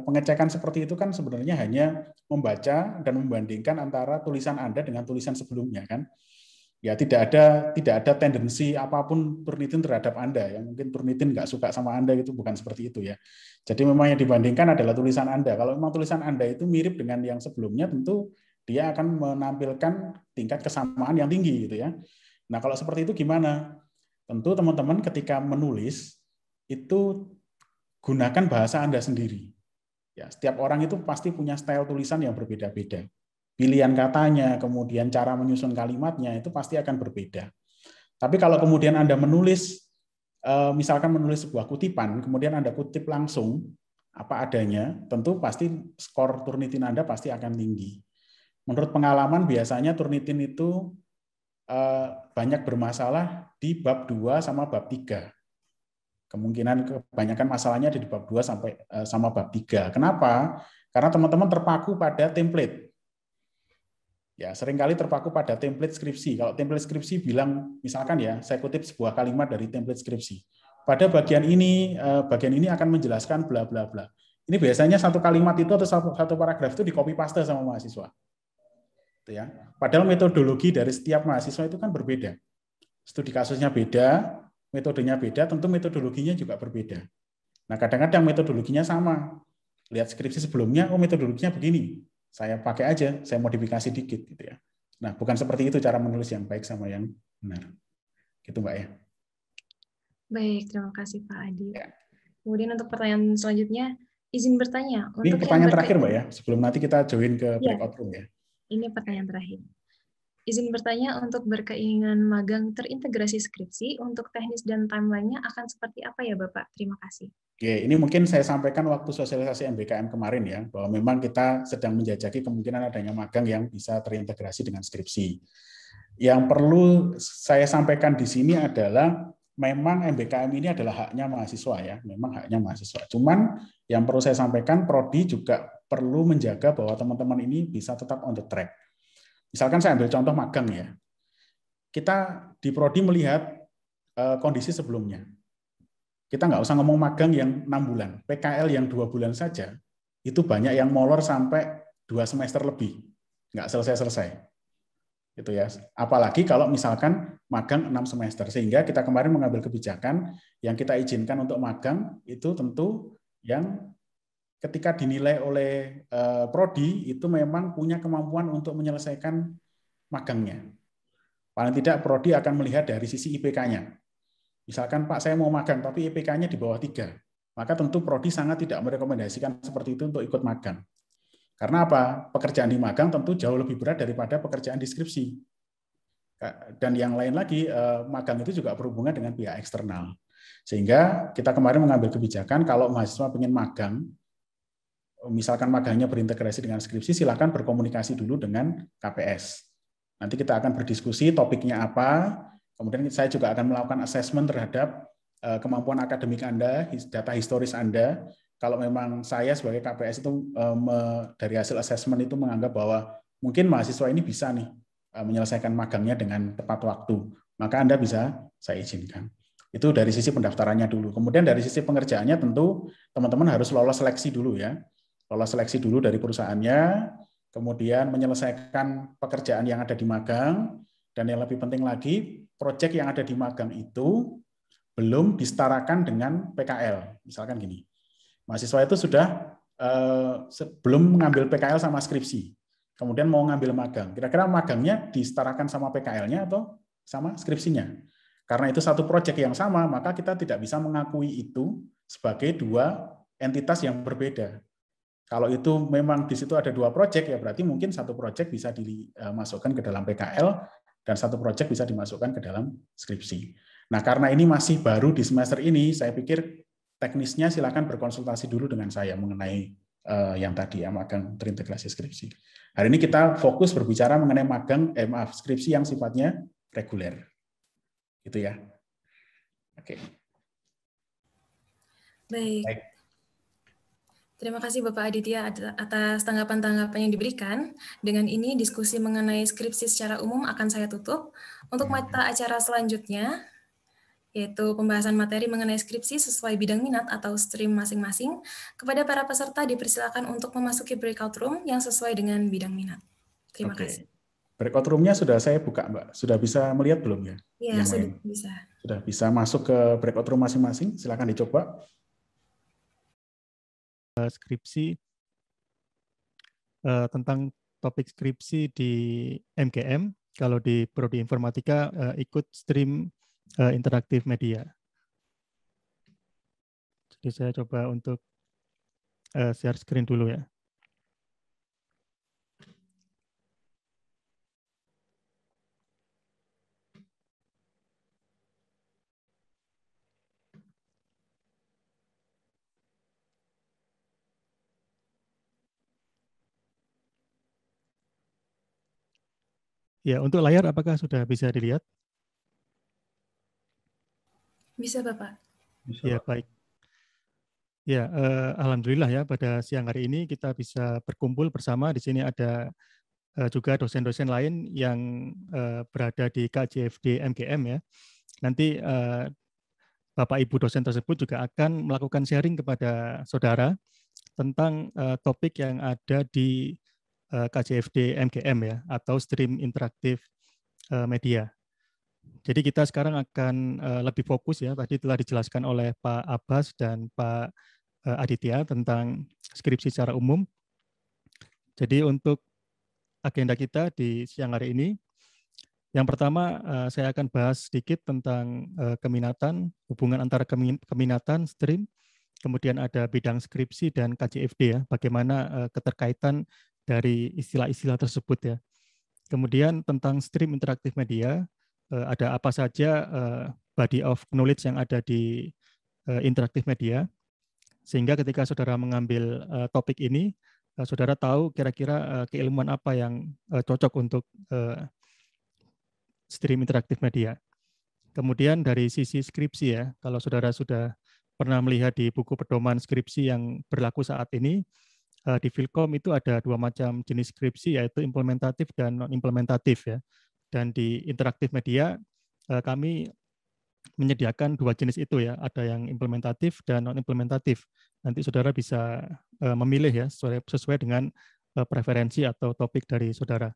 pengecekan seperti itu kan sebenarnya hanya membaca dan membandingkan antara tulisan Anda dengan tulisan sebelumnya kan. Ya tidak ada tendensi apapun Turnitin terhadap Anda. Yang mungkin Turnitin nggak suka sama Anda itu bukan seperti itu ya. Jadi memang yang dibandingkan adalah tulisan Anda. Kalau memang tulisan Anda itu mirip dengan yang sebelumnya, tentu dia akan menampilkan tingkat kesamaan yang tinggi gitu ya. Nah kalau seperti itu gimana? Tentu teman-teman ketika menulis itu gunakan bahasa Anda sendiri. Ya, setiap orang itu pasti punya style tulisan yang berbeda-beda. Pilihan katanya, kemudian cara menyusun kalimatnya itu pasti akan berbeda. Tapi kalau kemudian Anda menulis, misalkan menulis sebuah kutipan, kemudian Anda kutip langsung apa adanya, tentu pasti skor Turnitin Anda pasti akan tinggi. Menurut pengalaman biasanya Turnitin itu banyak bermasalah di bab 2 sama bab 3. Kemungkinan kebanyakan masalahnya ada di bab 2 sampai sama bab 3. Kenapa? Karena teman-teman terpaku pada template. Ya, seringkali terpaku pada template skripsi. Kalau template skripsi bilang, misalkan ya, saya kutip sebuah kalimat dari template skripsi. Pada bagian ini akan menjelaskan bla bla bla. Ini biasanya satu kalimat itu atau satu paragraf itu di copy paste sama mahasiswa. Itu ya. Padahal metodologi dari setiap mahasiswa itu kan berbeda. Studi kasusnya beda, metodenya beda, tentu metodologinya juga berbeda. Nah, kadang-kadang metodologinya sama. Lihat skripsi sebelumnya, oh metodologinya begini. Saya pakai aja, saya modifikasi dikit gitu ya. Nah, bukan seperti itu cara menulis yang baik sama yang benar. Gitu Mbak ya. Baik, terima kasih Pak Adi. Ya. Kemudian untuk pertanyaan selanjutnya, izin bertanya. Ini pertanyaan terakhir Mbak ya, sebelum nanti kita join ke breakout room ya. Ini pertanyaan terakhir. Izin bertanya, untuk berkeinginan magang terintegrasi skripsi, untuk teknis dan timeline-nya akan seperti apa ya Bapak? Terima kasih. Oke, ini mungkin saya sampaikan waktu sosialisasi MBKM kemarin ya, bahwa memang kita sedang menjajaki kemungkinan adanya magang yang bisa terintegrasi dengan skripsi. Yang perlu saya sampaikan di sini adalah memang MBKM ini adalah haknya mahasiswa ya, memang haknya mahasiswa. Cuman yang perlu saya sampaikan, Prodi juga perlu menjaga bahwa teman-teman ini bisa tetap on the track. Misalkan saya ambil contoh magang ya. Kita di Prodi melihat kondisi sebelumnya. Kita nggak usah ngomong magang yang 6 bulan. PKL yang 2 bulan saja, itu banyak yang molor sampai 2 semester lebih, nggak selesai-selesai. Gitu ya. Apalagi kalau misalkan magang 6 semester. Sehingga kita kemarin mengambil kebijakan yang kita izinkan untuk magang itu tentu yang ketika dinilai oleh prodi itu memang punya kemampuan untuk menyelesaikan magangnya. Paling tidak prodi akan melihat dari sisi IPK-nya. Misalkan Pak saya mau magang tapi IPK-nya di bawah 3, maka tentu prodi sangat tidak merekomendasikan seperti itu untuk ikut magang. Karena apa? Pekerjaan di magang tentu jauh lebih berat daripada pekerjaan di skripsi. Dan yang lain lagi, magang itu juga berhubungan dengan pihak eksternal. Sehingga kita kemarin mengambil kebijakan kalau mahasiswa ingin magang, misalkan magangnya berintegrasi dengan skripsi, silakan berkomunikasi dulu dengan KPS. Nanti kita akan berdiskusi topiknya apa, kemudian saya juga akan melakukan assessment terhadap kemampuan akademik Anda, data historis Anda. Kalau memang saya sebagai KPS itu dari hasil assessment itu menganggap bahwa mungkin mahasiswa ini bisa nih menyelesaikan magangnya dengan tepat waktu, maka Anda bisa saya izinkan. Itu dari sisi pendaftarannya dulu. Kemudian dari sisi pengerjaannya tentu teman-teman harus lolos seleksi dulu ya. Lolos seleksi dulu dari perusahaannya, kemudian menyelesaikan pekerjaan yang ada di magang, dan yang lebih penting lagi, proyek yang ada di magang itu belum disetarakan dengan PKL. Misalkan gini, mahasiswa itu sudah belum mengambil PKL sama skripsi, kemudian mau ngambil magang. Kira-kira magangnya disetarakan sama PKL-nya atau sama skripsinya? Karena itu satu proyek yang sama, maka kita tidak bisa mengakui itu sebagai 2 entitas yang berbeda. Kalau itu memang di situ ada 2 proyek, ya berarti mungkin satu proyek bisa dimasukkan ke dalam PKL dan satu proyek bisa dimasukkan ke dalam skripsi. Nah, karena ini masih baru di semester ini, saya pikir teknisnya silakan berkonsultasi dulu dengan saya mengenai yang tadi ya, magang terintegrasi skripsi. Hari ini kita fokus berbicara mengenai magang skripsi yang sifatnya reguler. Gitu ya. Oke. Baik. Terima kasih Bapak Aditya atas tanggapan-tanggapan yang diberikan. Dengan ini diskusi mengenai skripsi secara umum akan saya tutup. Untuk mata acara selanjutnya, yaitu pembahasan materi mengenai skripsi sesuai bidang minat atau stream masing-masing, kepada para peserta dipersilakan untuk memasuki breakout room yang sesuai dengan bidang minat. Terima kasih. Breakout room-nya sudah saya buka, Mbak. Sudah bisa melihat belum ya? Iya, sudah bisa. Sudah bisa masuk ke breakout room masing-masing. Silakan dicoba. Skripsi tentang topik skripsi di MGM, kalau di Prodi Informatika ikut stream interaktif media. Jadi saya coba untuk share screen dulu ya. Ya, untuk layar apakah sudah bisa dilihat? Bisa, Bapak. Bisa, ya, Pak. Baik. Ya, alhamdulillah ya pada siang hari ini kita bisa berkumpul bersama. Di sini ada juga dosen-dosen lain yang berada di KJFD MGM ya. Nanti Bapak Ibu dosen tersebut juga akan melakukan sharing kepada saudara tentang topik yang ada di KJFD MGM ya, atau stream interaktif media. Jadi kita sekarang akan lebih fokus ya, tadi telah dijelaskan oleh Pak Abbas dan Pak Aditya tentang skripsi secara umum. Jadi untuk agenda kita di siang hari ini, yang pertama saya akan bahas sedikit tentang keminatan, hubungan antara keminatan, stream, kemudian ada bidang skripsi dan KJFD ya, bagaimana keterkaitan dari istilah-istilah tersebut ya. Kemudian tentang stream interaktif media, ada apa saja body of knowledge yang ada di interaktif media, sehingga ketika saudara mengambil topik ini, saudara tahu kira-kira keilmuan apa yang cocok untuk stream interaktif media. Kemudian dari sisi skripsi ya, kalau saudara sudah pernah melihat di buku pedoman skripsi yang berlaku saat ini, di Filkom itu ada 2 macam jenis skripsi, yaitu implementatif dan non-implementatif ya. Dan di interaktif media kami menyediakan 2 jenis itu ya, ada yang implementatif dan non-implementatif. Nanti saudara bisa memilih ya sesuai dengan preferensi atau topik dari saudara.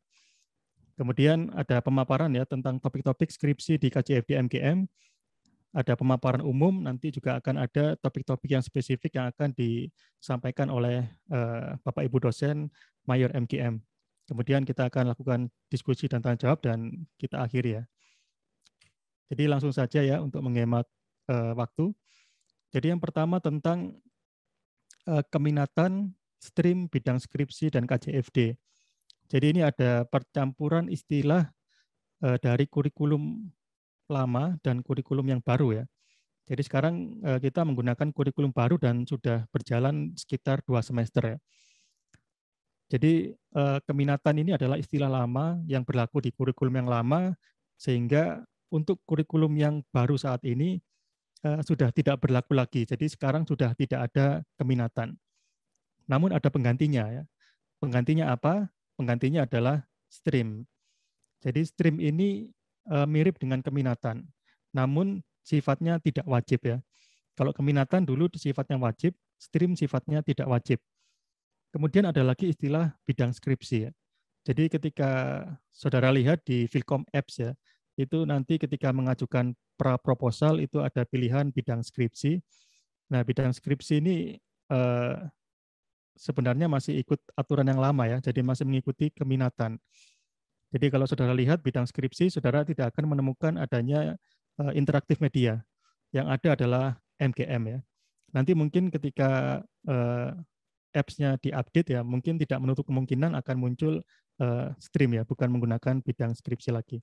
Kemudian ada pemaparan ya tentang topik-topik skripsi di KJFD MGM. Ada pemaparan umum, nanti juga akan ada topik-topik yang spesifik yang akan disampaikan oleh Bapak Ibu dosen Mayor MGM. Kemudian kita akan lakukan diskusi dan tanya jawab dan kita akhiri ya. Jadi langsung saja ya untuk menghemat waktu. Jadi yang pertama tentang keminatan stream bidang skripsi dan KJFD. Jadi ini ada percampuran istilah dari kurikulum lama dan kurikulum yang baru ya. Jadi sekarang kita menggunakan kurikulum baru dan sudah berjalan sekitar 2 semester ya. Jadi keminatan ini adalah istilah lama yang berlaku di kurikulum yang lama, sehingga untuk kurikulum yang baru saat ini sudah tidak berlaku lagi. Jadi sekarang sudah tidak ada keminatan. Namun ada penggantinya ya. Penggantinya apa? Penggantinya adalah stream. Jadi stream ini mirip dengan keminatan, namun sifatnya tidak wajib ya. Kalau keminatan dulu sifatnya wajib, stream sifatnya tidak wajib. Kemudian ada lagi istilah bidang skripsi ya. Jadi ketika saudara lihat di Filkom Apps ya, itu nanti ketika mengajukan pra-proposal itu ada pilihan bidang skripsi. Nah, bidang skripsi ini sebenarnya masih ikut aturan yang lama ya, jadi masih mengikuti keminatan. Jadi kalau saudara lihat bidang skripsi, saudara tidak akan menemukan adanya interaktif media. Yang ada adalah MGM ya. Nanti mungkin ketika apps-nya diupdate ya, mungkin tidak menutup kemungkinan akan muncul stream ya, bukan menggunakan bidang skripsi lagi.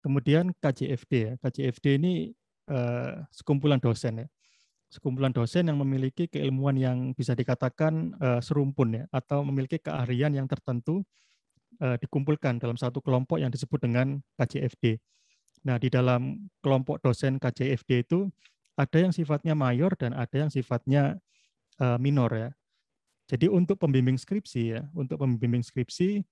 Kemudian KJFD ya. KJFD ini sekumpulan dosen ya. Sekumpulan dosen yang memiliki keilmuan yang bisa dikatakan serumpun ya, atau memiliki keahlian yang tertentu dikumpulkan dalam satu kelompok yang disebut dengan KJFD. Nah, di dalam kelompok dosen KJFD itu ada yang sifatnya mayor dan ada yang sifatnya minor ya. Jadi untuk pembimbing skripsi ya, untuk pembimbing skripsi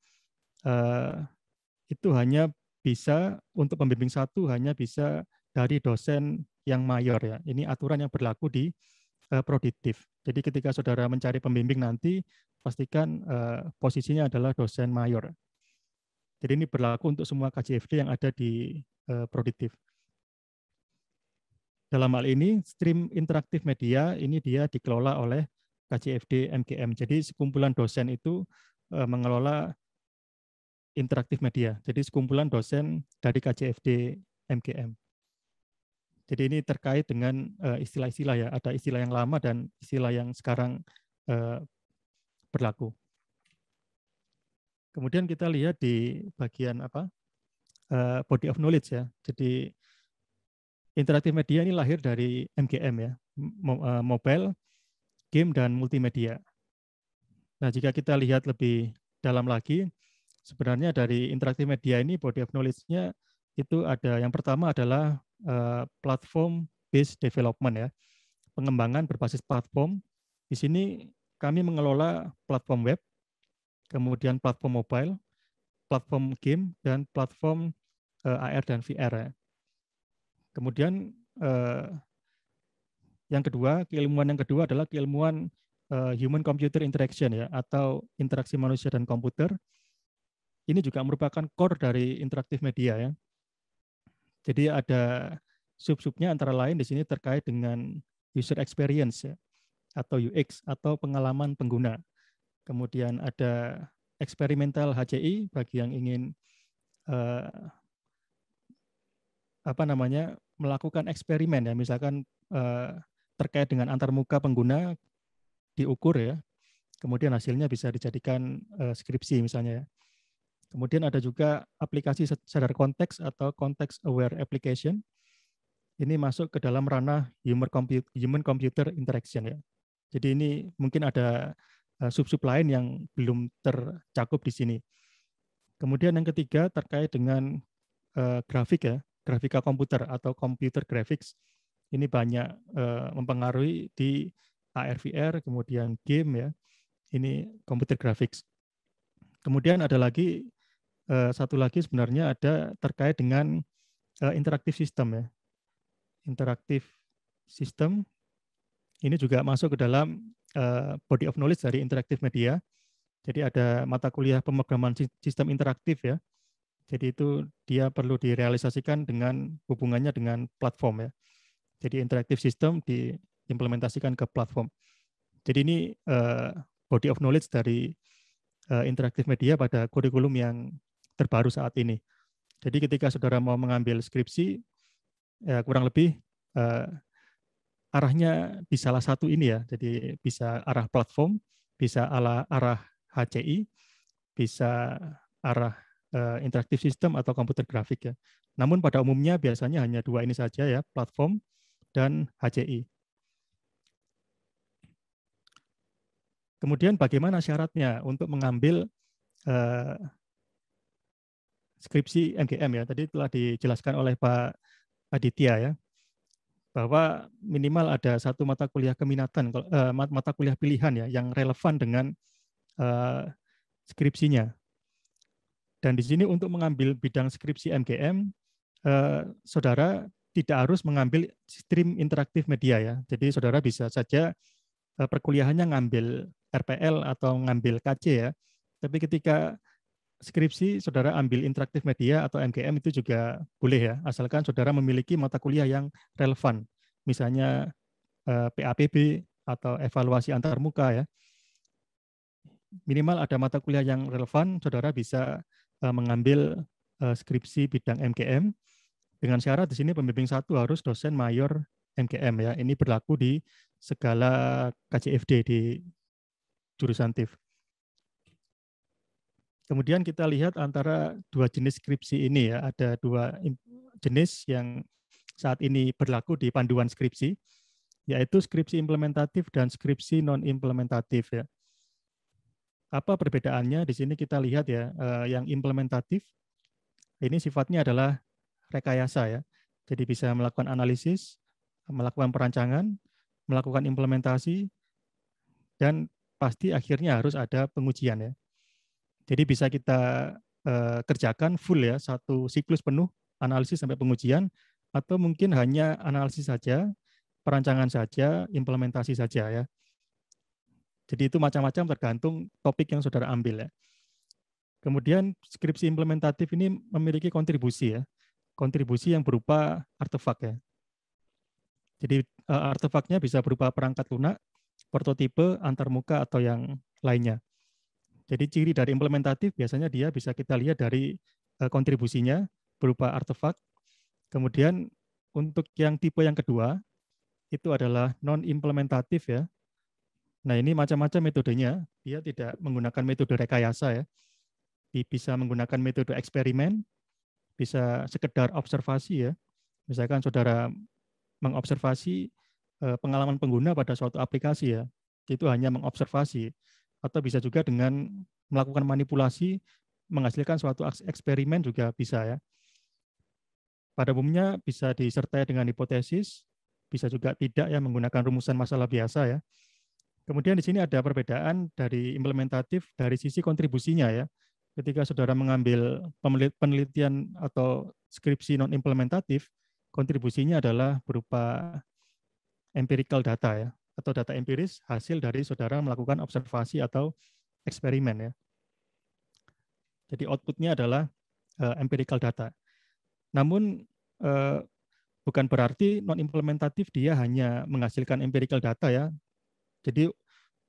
itu hanya bisa untuk pembimbing satu hanya bisa dari dosen yang mayor ya. Ini aturan yang berlaku di Prodiktif. Jadi ketika saudara mencari pembimbing nanti pastikan posisinya adalah dosen mayor. Jadi ini berlaku untuk semua KJFD yang ada di Prodiktif. Dalam hal ini, stream interaktif media ini dia dikelola oleh KJFD MGM. Jadi sekumpulan dosen itu mengelola interaktif media. Jadi sekumpulan dosen dari KJFD MGM. Jadi ini terkait dengan istilah-istilah ya. Ada istilah yang lama dan istilah yang sekarang berlaku. Kemudian kita lihat di bagian apa body of knowledge ya. Jadi interaktif media ini lahir dari MGM ya, mobile, game dan multimedia. Nah jika kita lihat lebih dalam lagi, sebenarnya dari interaktif media ini body of knowledge-nya itu ada yang pertama adalah platform based development ya, pengembangan berbasis platform. Di sini kami mengelola platform web, kemudian platform mobile, platform game, dan platform AR dan VR ya. Kemudian yang kedua, keilmuan yang kedua adalah keilmuan human computer interaction ya, atau interaksi manusia dan komputer. Ini juga merupakan core dari interaktif media ya. Jadi ada sub-subnya antara lain di sini terkait dengan user experience ya, atau UX atau pengalaman pengguna. Kemudian ada eksperimental HCI bagi yang ingin melakukan eksperimen ya, misalkan terkait dengan antarmuka pengguna diukur ya, kemudian hasilnya bisa dijadikan skripsi misalnya ya. Kemudian ada juga aplikasi sadar konteks atau context aware application. Ini masuk ke dalam ranah human computer interaction ya. Jadi ini mungkin ada sub-sub lain yang belum tercakup di sini. Kemudian yang ketiga terkait dengan grafik ya, grafika komputer atau computer graphics. Ini banyak mempengaruhi di AR VR, kemudian game ya. Ini computer graphics. Kemudian ada lagi satu lagi sebenarnya ada terkait dengan interaktif sistem ya. Interaktif sistem ini juga masuk ke dalam body of knowledge dari interaktif media. Jadi ada mata kuliah pemrograman sistem interaktif ya. Jadi itu dia perlu direalisasikan dengan hubungannya dengan platform ya. Jadi interactive system diimplementasikan ke platform. Jadi ini body of knowledge dari interaktif media pada kurikulum yang terbaru saat ini. Jadi ketika saudara mau mengambil skripsi, ya kurang lebih arahnya di salah satu ini ya. Jadi bisa arah platform, bisa arah HCI, bisa arah interaktif sistem atau komputer grafik ya. Namun pada umumnya biasanya hanya dua ini saja ya, platform dan HCI. Kemudian bagaimana syaratnya untuk mengambil skripsi MGM ya. Tadi telah dijelaskan oleh Pak Aditya ya, bahwa minimal ada satu mata kuliah keminatan, mata kuliah pilihan ya, yang relevan dengan skripsinya. Dan di sini untuk mengambil bidang skripsi MGM, saudara tidak harus mengambil stream interaktif media ya. Jadi saudara bisa saja perkuliahannya ngambil RPL atau ngambil KC ya. Tapi ketika skripsi saudara ambil interaktif media atau MGM itu juga boleh ya, asalkan saudara memiliki mata kuliah yang relevan. Misalnya PAPB atau evaluasi antarmuka ya. Minimal ada mata kuliah yang relevan, saudara bisa mengambil skripsi bidang MGM dengan syarat di sini pembimbing satu harus dosen mayor MGM ya. Ini berlaku di segala KJFD di jurusan TIF. Kemudian kita lihat antara dua jenis skripsi ini ya, ada dua jenis yang saat ini berlaku di panduan skripsi, yaitu skripsi implementatif dan skripsi non-implementatif ya. Apa perbedaannya? Di sini kita lihat ya, yang implementatif ini sifatnya adalah rekayasa ya. Jadi bisa melakukan analisis, melakukan perancangan, melakukan implementasi, dan pasti akhirnya harus ada pengujian ya. Jadi bisa kita kerjakan full ya, satu siklus penuh, analisis sampai pengujian, atau mungkin hanya analisis saja, perancangan saja, implementasi saja ya. Jadi itu macam-macam tergantung topik yang saudara ambil ya. Kemudian skripsi implementatif ini memiliki kontribusi ya, kontribusi yang berupa artefak ya. Jadi artefaknya bisa berupa perangkat lunak, prototipe, antarmuka, atau yang lainnya. Jadi ciri dari implementatif biasanya dia bisa kita lihat dari kontribusinya berupa artefak. Kemudian untuk yang tipe yang kedua, itu adalah non-implementatif ya. Nah ini macam-macam metodenya, dia tidak menggunakan metode rekayasa ya. Bisa menggunakan metode eksperimen, bisa sekedar observasi ya. Misalkan saudara mengobservasi pengalaman pengguna pada suatu aplikasi ya, itu hanya mengobservasi. Atau bisa juga dengan melakukan manipulasi, menghasilkan suatu eksperimen juga bisa ya. Pada umumnya bisa disertai dengan hipotesis, bisa juga tidak ya menggunakan rumusan masalah biasa ya. Kemudian di sini ada perbedaan dari implementatif dari sisi kontribusinya ya. Ketika saudara mengambil penelitian atau skripsi non-implementatif, kontribusinya adalah berupa empirical data ya, atau data empiris hasil dari saudara melakukan observasi atau eksperimen ya. Jadi outputnya adalah empirical data. Namun bukan berarti non-implementatif dia hanya menghasilkan empirical data ya. Jadi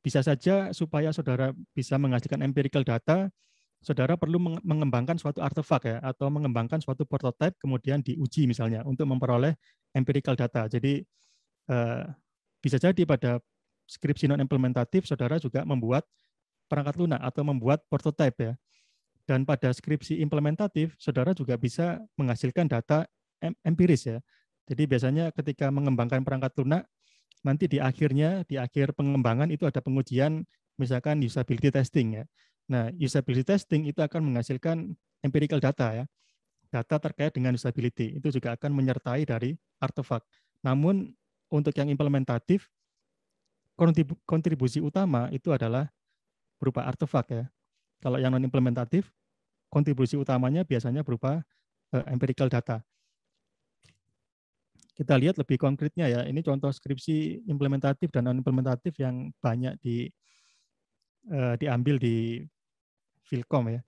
bisa saja supaya saudara bisa menghasilkan empirical data, saudara perlu mengembangkan suatu artefak ya, atau mengembangkan suatu prototipe kemudian diuji misalnya untuk memperoleh empirical data. Jadi bisa jadi pada skripsi non-implementatif saudara juga membuat perangkat lunak atau membuat prototipe ya. Dan pada skripsi implementatif saudara juga bisa menghasilkan data empiris ya. Jadi biasanya ketika mengembangkan perangkat lunak, nanti di akhir pengembangan itu ada pengujian misalkan usability testing ya. Nah, usability testing itu akan menghasilkan empirical data ya. Data terkait dengan usability itu juga akan menyertai dari artefak. Namun untuk yang implementatif, kontribusi utama itu adalah berupa artefak ya. Kalau yang non-implementatif, kontribusi utamanya biasanya berupa empirical data. Kita lihat lebih konkretnya ya, ini contoh skripsi implementatif dan non-implementatif yang banyak diambil di Filkom ya.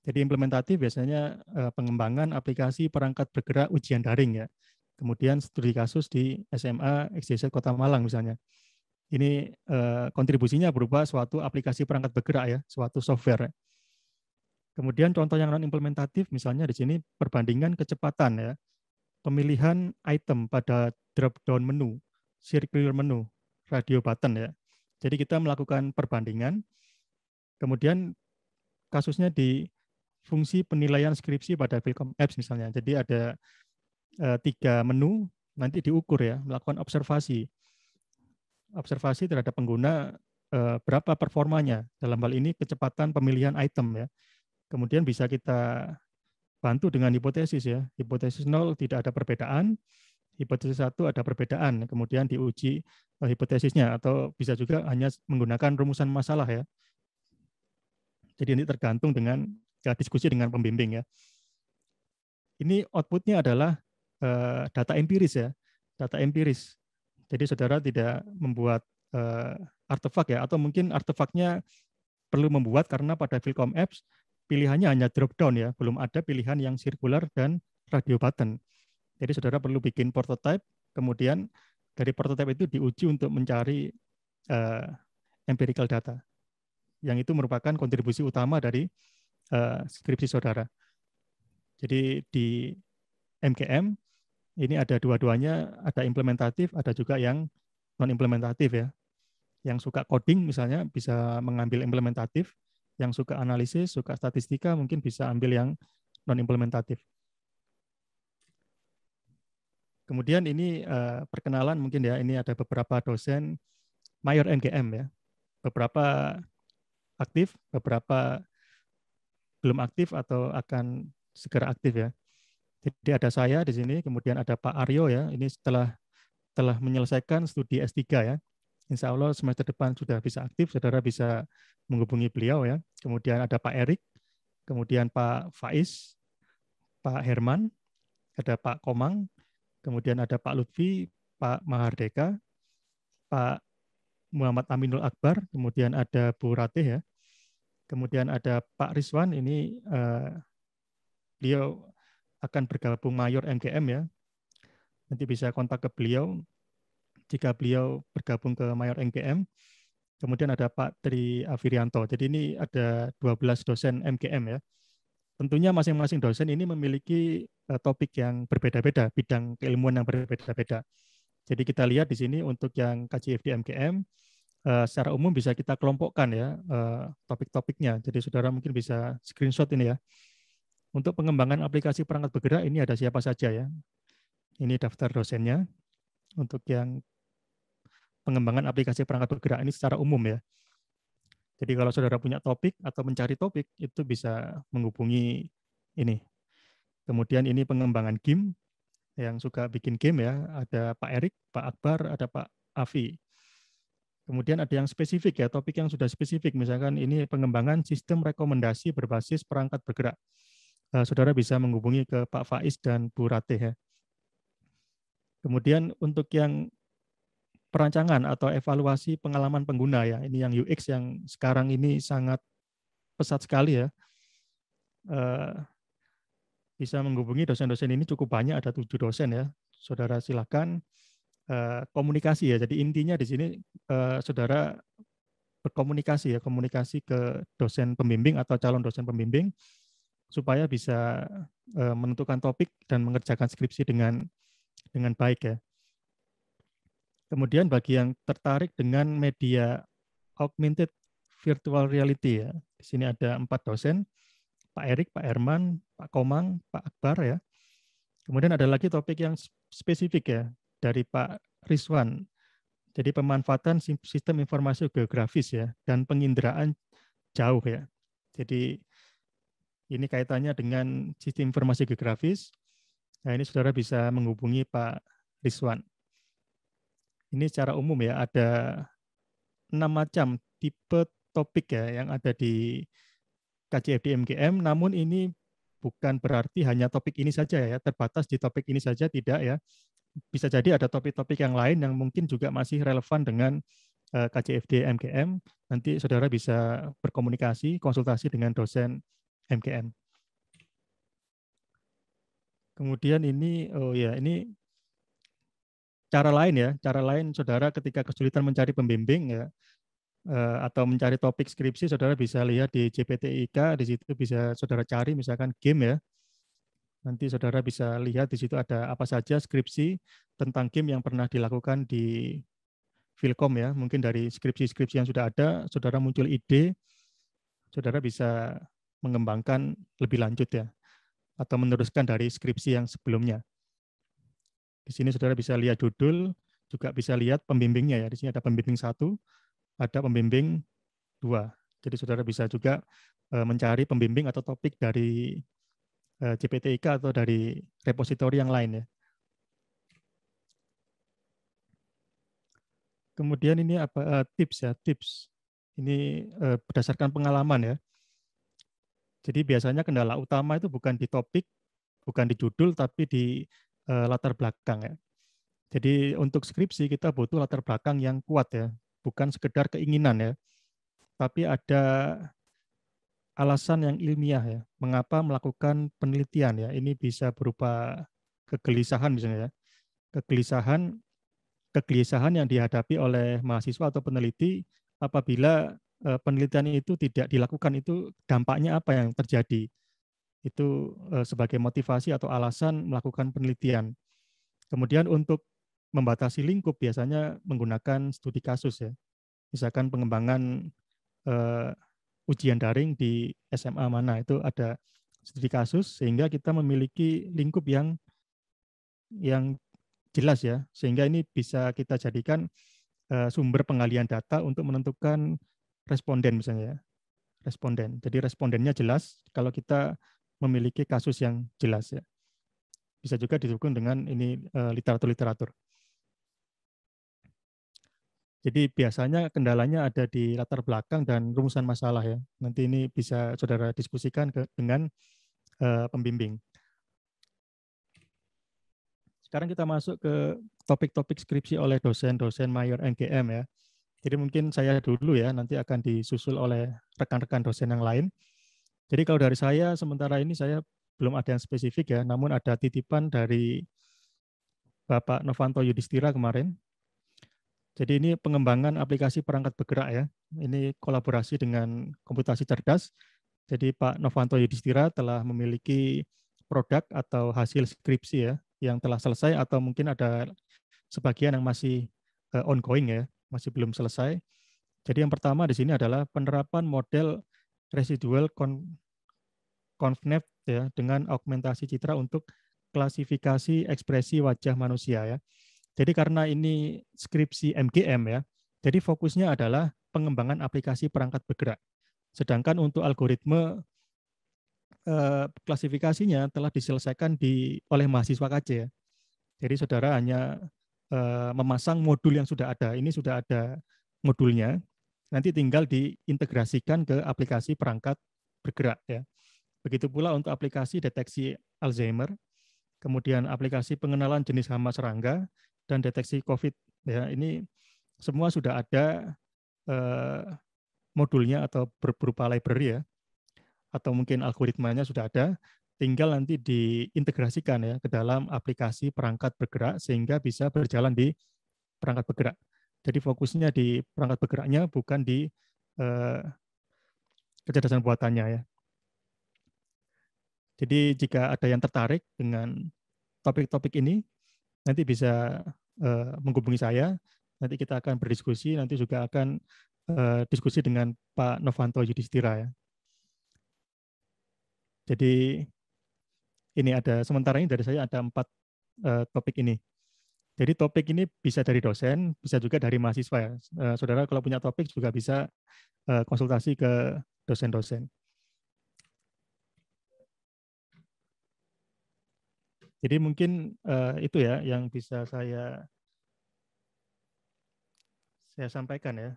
Jadi implementatif biasanya pengembangan aplikasi perangkat bergerak ujian daring ya. Kemudian studi kasus di SMA XYZ Kota Malang misalnya. Ini kontribusinya berupa suatu aplikasi perangkat bergerak ya, suatu software. Kemudian contoh yang non implementatif misalnya di sini perbandingan kecepatan ya. Pemilihan item pada drop down menu, circular menu, radio button ya. Jadi kita melakukan perbandingan, kemudian kasusnya di fungsi penilaian skripsi pada Filkom Apps misalnya. Jadi ada 3 menu, nanti diukur ya, melakukan observasi. Observasi terhadap pengguna berapa performanya, dalam hal ini kecepatan pemilihan item ya. Kemudian bisa kita bantu dengan hipotesis ya. Hipotesis 0 tidak ada perbedaan, hipotesis 1 ada perbedaan, kemudian diuji hipotesisnya, atau bisa juga hanya menggunakan rumusan masalah ya. Jadi ini tergantung dengan diskusi dengan pembimbing ya. Ini outputnya adalah data empiris ya, data empiris. Jadi saudara tidak membuat artefak ya, atau mungkin artefaknya perlu membuat karena pada Filkom Apps pilihannya hanya drop down ya, belum ada pilihan yang sirkular dan radio button. Jadi saudara perlu bikin prototype, kemudian dari prototype itu diuji untuk mencari empirical data. Yang itu merupakan kontribusi utama dari skripsi saudara. Jadi di MKM ini ada dua-duanya, ada implementatif, ada juga yang non-implementatif ya. Yang suka coding misalnya bisa mengambil implementatif, yang suka analisis, suka statistika mungkin bisa ambil yang non-implementatif. Kemudian ini perkenalan mungkin ya, ini ada beberapa dosen mayor MGM ya. Beberapa aktif, beberapa belum aktif atau akan segera aktif ya. Jadi ada saya di sini, kemudian ada Pak Aryo ya, ini telah menyelesaikan studi S3 ya. Insya Allah semester depan sudah bisa aktif, saudara bisa menghubungi beliau ya. Kemudian ada Pak Erik, kemudian Pak Faiz, Pak Herman, ada Pak Komang, kemudian ada Pak Lutfi, Pak Mahardeka, Pak Muhammad Aminul Akbar, kemudian ada Bu Ratih ya. Kemudian ada Pak Rizwan, ini beliau akan bergabung mayor MGM ya. Nanti bisa kontak ke beliau jika beliau bergabung ke mayor MGM. Kemudian ada Pak Tri Afirianto. Jadi ini ada 12 dosen MGM ya. Tentunya masing-masing dosen ini memiliki topik yang berbeda-beda, bidang keilmuan yang berbeda-beda. Jadi kita lihat di sini untuk yang KJFD MGM, secara umum bisa kita kelompokkan ya topik-topiknya. Jadi saudara mungkin bisa screenshot ini ya. Untuk pengembangan aplikasi perangkat bergerak ini ada siapa saja ya. Ini daftar dosennya. Untuk yang pengembangan aplikasi perangkat bergerak ini secara umum ya. Jadi kalau saudara punya topik atau mencari topik, itu bisa menghubungi ini. Kemudian ini pengembangan game, yang suka bikin game ya, ada Pak Erik, Pak Akbar, ada Pak Afi. Kemudian ada yang spesifik ya, topik yang sudah spesifik, misalkan ini pengembangan sistem rekomendasi berbasis perangkat bergerak. Saudara bisa menghubungi ke Pak Faiz dan Bu Ratih ya. Kemudian untuk yang perancangan atau evaluasi pengalaman pengguna ya, ini yang UX yang sekarang ini sangat pesat sekali ya. Bisa menghubungi dosen-dosen ini cukup banyak, ada 7 dosen ya. Saudara silakan komunikasi ya. Jadi intinya di sini saudara berkomunikasi ya, komunikasi ke dosen pembimbing atau calon dosen pembimbing supaya bisa menentukan topik dan mengerjakan skripsi dengan baik ya. Kemudian bagi yang tertarik dengan media augmented virtual reality ya, di sini ada 4 dosen, Pak Erik, Pak Herman, Pak Komang, Pak Akbar ya. Kemudian ada lagi topik yang spesifik ya dari Pak Rizwan. Jadi pemanfaatan sistem informasi geografis ya dan penginderaan jauh ya. Jadi ini kaitannya dengan sistem informasi geografis. Nah ini saudara bisa menghubungi Pak Rizwan. Ini secara umum ya, ada 6 macam tipe topik ya yang ada di KJFD MGM, namun ini bukan berarti hanya topik ini saja ya, terbatas di topik ini saja, tidak ya. Bisa jadi ada topik-topik yang lain yang mungkin juga masih relevan dengan KJFD MGM, nanti saudara bisa berkomunikasi, konsultasi dengan dosen MGM. Kemudian ini, ini cara lain ya, cara lain saudara ketika kesulitan mencari pembimbing ya, atau mencari topik skripsi, saudara bisa lihat di JPTIK, di situ bisa saudara cari misalkan game ya. Nanti saudara bisa lihat di situ ada apa saja skripsi tentang game yang pernah dilakukan di Filkom ya. Mungkin dari skripsi-skripsi yang sudah ada, saudara muncul ide, saudara bisa mengembangkan lebih lanjut ya, atau meneruskan dari skripsi yang sebelumnya. Di sini saudara bisa lihat judul, juga bisa lihat pembimbingnya ya. Di sini ada pembimbing 1, ada pembimbing 2. Jadi saudara bisa juga mencari pembimbing atau topik dari JPTIK atau dari repositori yang lain ya. Kemudian ini apa tips ya, tips. Ini berdasarkan pengalaman ya. Jadi biasanya kendala utama itu bukan di topik, bukan di judul, tapi di latar belakang ya. Jadi untuk skripsi kita butuh latar belakang yang kuat ya, bukan sekedar keinginan ya, tapi ada alasan yang ilmiah ya, mengapa melakukan penelitian ya. Ini bisa berupa kegelisahan misalnya ya, kegelisahan yang dihadapi oleh mahasiswa atau peneliti apabila penelitian itu tidak dilakukan, itu dampaknya apa yang terjadi. Itu sebagai motivasi atau alasan melakukan penelitian. Kemudian untuk membatasi lingkup biasanya menggunakan studi kasus ya. Misalkan pengembangan ujian daring di SMA mana, itu ada studi kasus sehingga kita memiliki lingkup yang jelas ya, sehingga ini bisa kita jadikan sumber penggalian data untuk menentukan responden misalnya ya. Responden. Jadi respondennya jelas kalau kita memiliki kasus yang jelas ya. Bisa juga didukung dengan ini literatur-literatur. Jadi biasanya kendalanya ada di latar belakang dan rumusan masalah ya. Nanti ini bisa saudara diskusikan dengan pembimbing. Sekarang kita masuk ke topik-topik skripsi oleh dosen-dosen mayor MGM ya. Jadi mungkin saya dulu ya, nanti akan disusul oleh rekan-rekan dosen yang lain. Jadi kalau dari saya, sementara ini saya belum ada yang spesifik ya, namun ada titipan dari Bapak Novanto Yudhistira kemarin. Jadi ini pengembangan aplikasi perangkat bergerak ya. Ini kolaborasi dengan komputasi cerdas. Jadi Pak Novanto Yudhistira telah memiliki produk atau hasil skripsi ya, yang telah selesai atau mungkin ada sebagian yang masih ongoing ya, masih belum selesai. Jadi yang pertama di sini adalah penerapan model residual ConvNet ya, dengan augmentasi citra untuk klasifikasi ekspresi wajah manusia ya. Jadi karena ini skripsi MGM ya, jadi fokusnya adalah pengembangan aplikasi perangkat bergerak. Sedangkan untuk algoritma klasifikasinya telah diselesaikan oleh mahasiswa KJ ya. Jadi saudara hanya memasang modul yang sudah ada. Ini sudah ada modulnya. Nanti tinggal diintegrasikan ke aplikasi perangkat bergerak ya. Begitu pula untuk aplikasi deteksi Alzheimer, kemudian aplikasi pengenalan jenis hama serangga dan deteksi COVID ya. Ini semua sudah ada modulnya atau berupa library ya, atau mungkin algoritmanya sudah ada, tinggal nanti diintegrasikan ya ke dalam aplikasi perangkat bergerak sehingga bisa berjalan di perangkat bergerak. Jadi fokusnya di perangkat bergeraknya, bukan di kecerdasan buatannya ya. Jadi jika ada yang tertarik dengan topik-topik ini, nanti bisa menghubungi saya. Nanti kita akan berdiskusi, nanti juga akan diskusi dengan Pak Novanto Yudhistira ya. Jadi ini ada, sementara ini dari saya ada 4 topik ini. Jadi topik ini bisa dari dosen, bisa juga dari mahasiswa ya. Saudara kalau punya topik juga bisa konsultasi ke dosen-dosen. Jadi mungkin itu ya yang bisa saya sampaikan ya.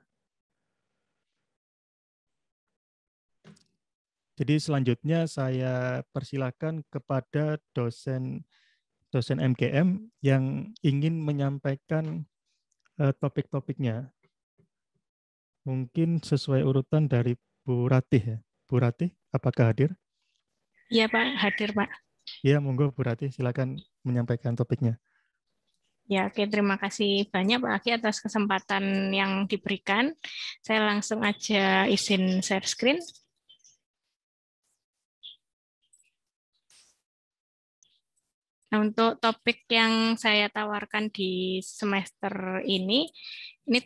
Jadi selanjutnya saya persilakan kepada dosen MGM yang ingin menyampaikan topik-topiknya. Mungkin sesuai urutan dari Bu Ratih ya. Bu Ratih, apakah hadir? Iya Pak, hadir Pak. Ya, monggo Bu Ratih, silakan menyampaikan topiknya. Ya, oke, terima kasih banyak Pak Aki atas kesempatan yang diberikan. Saya langsung aja izin share screen. Nah, untuk topik yang saya tawarkan di semester ini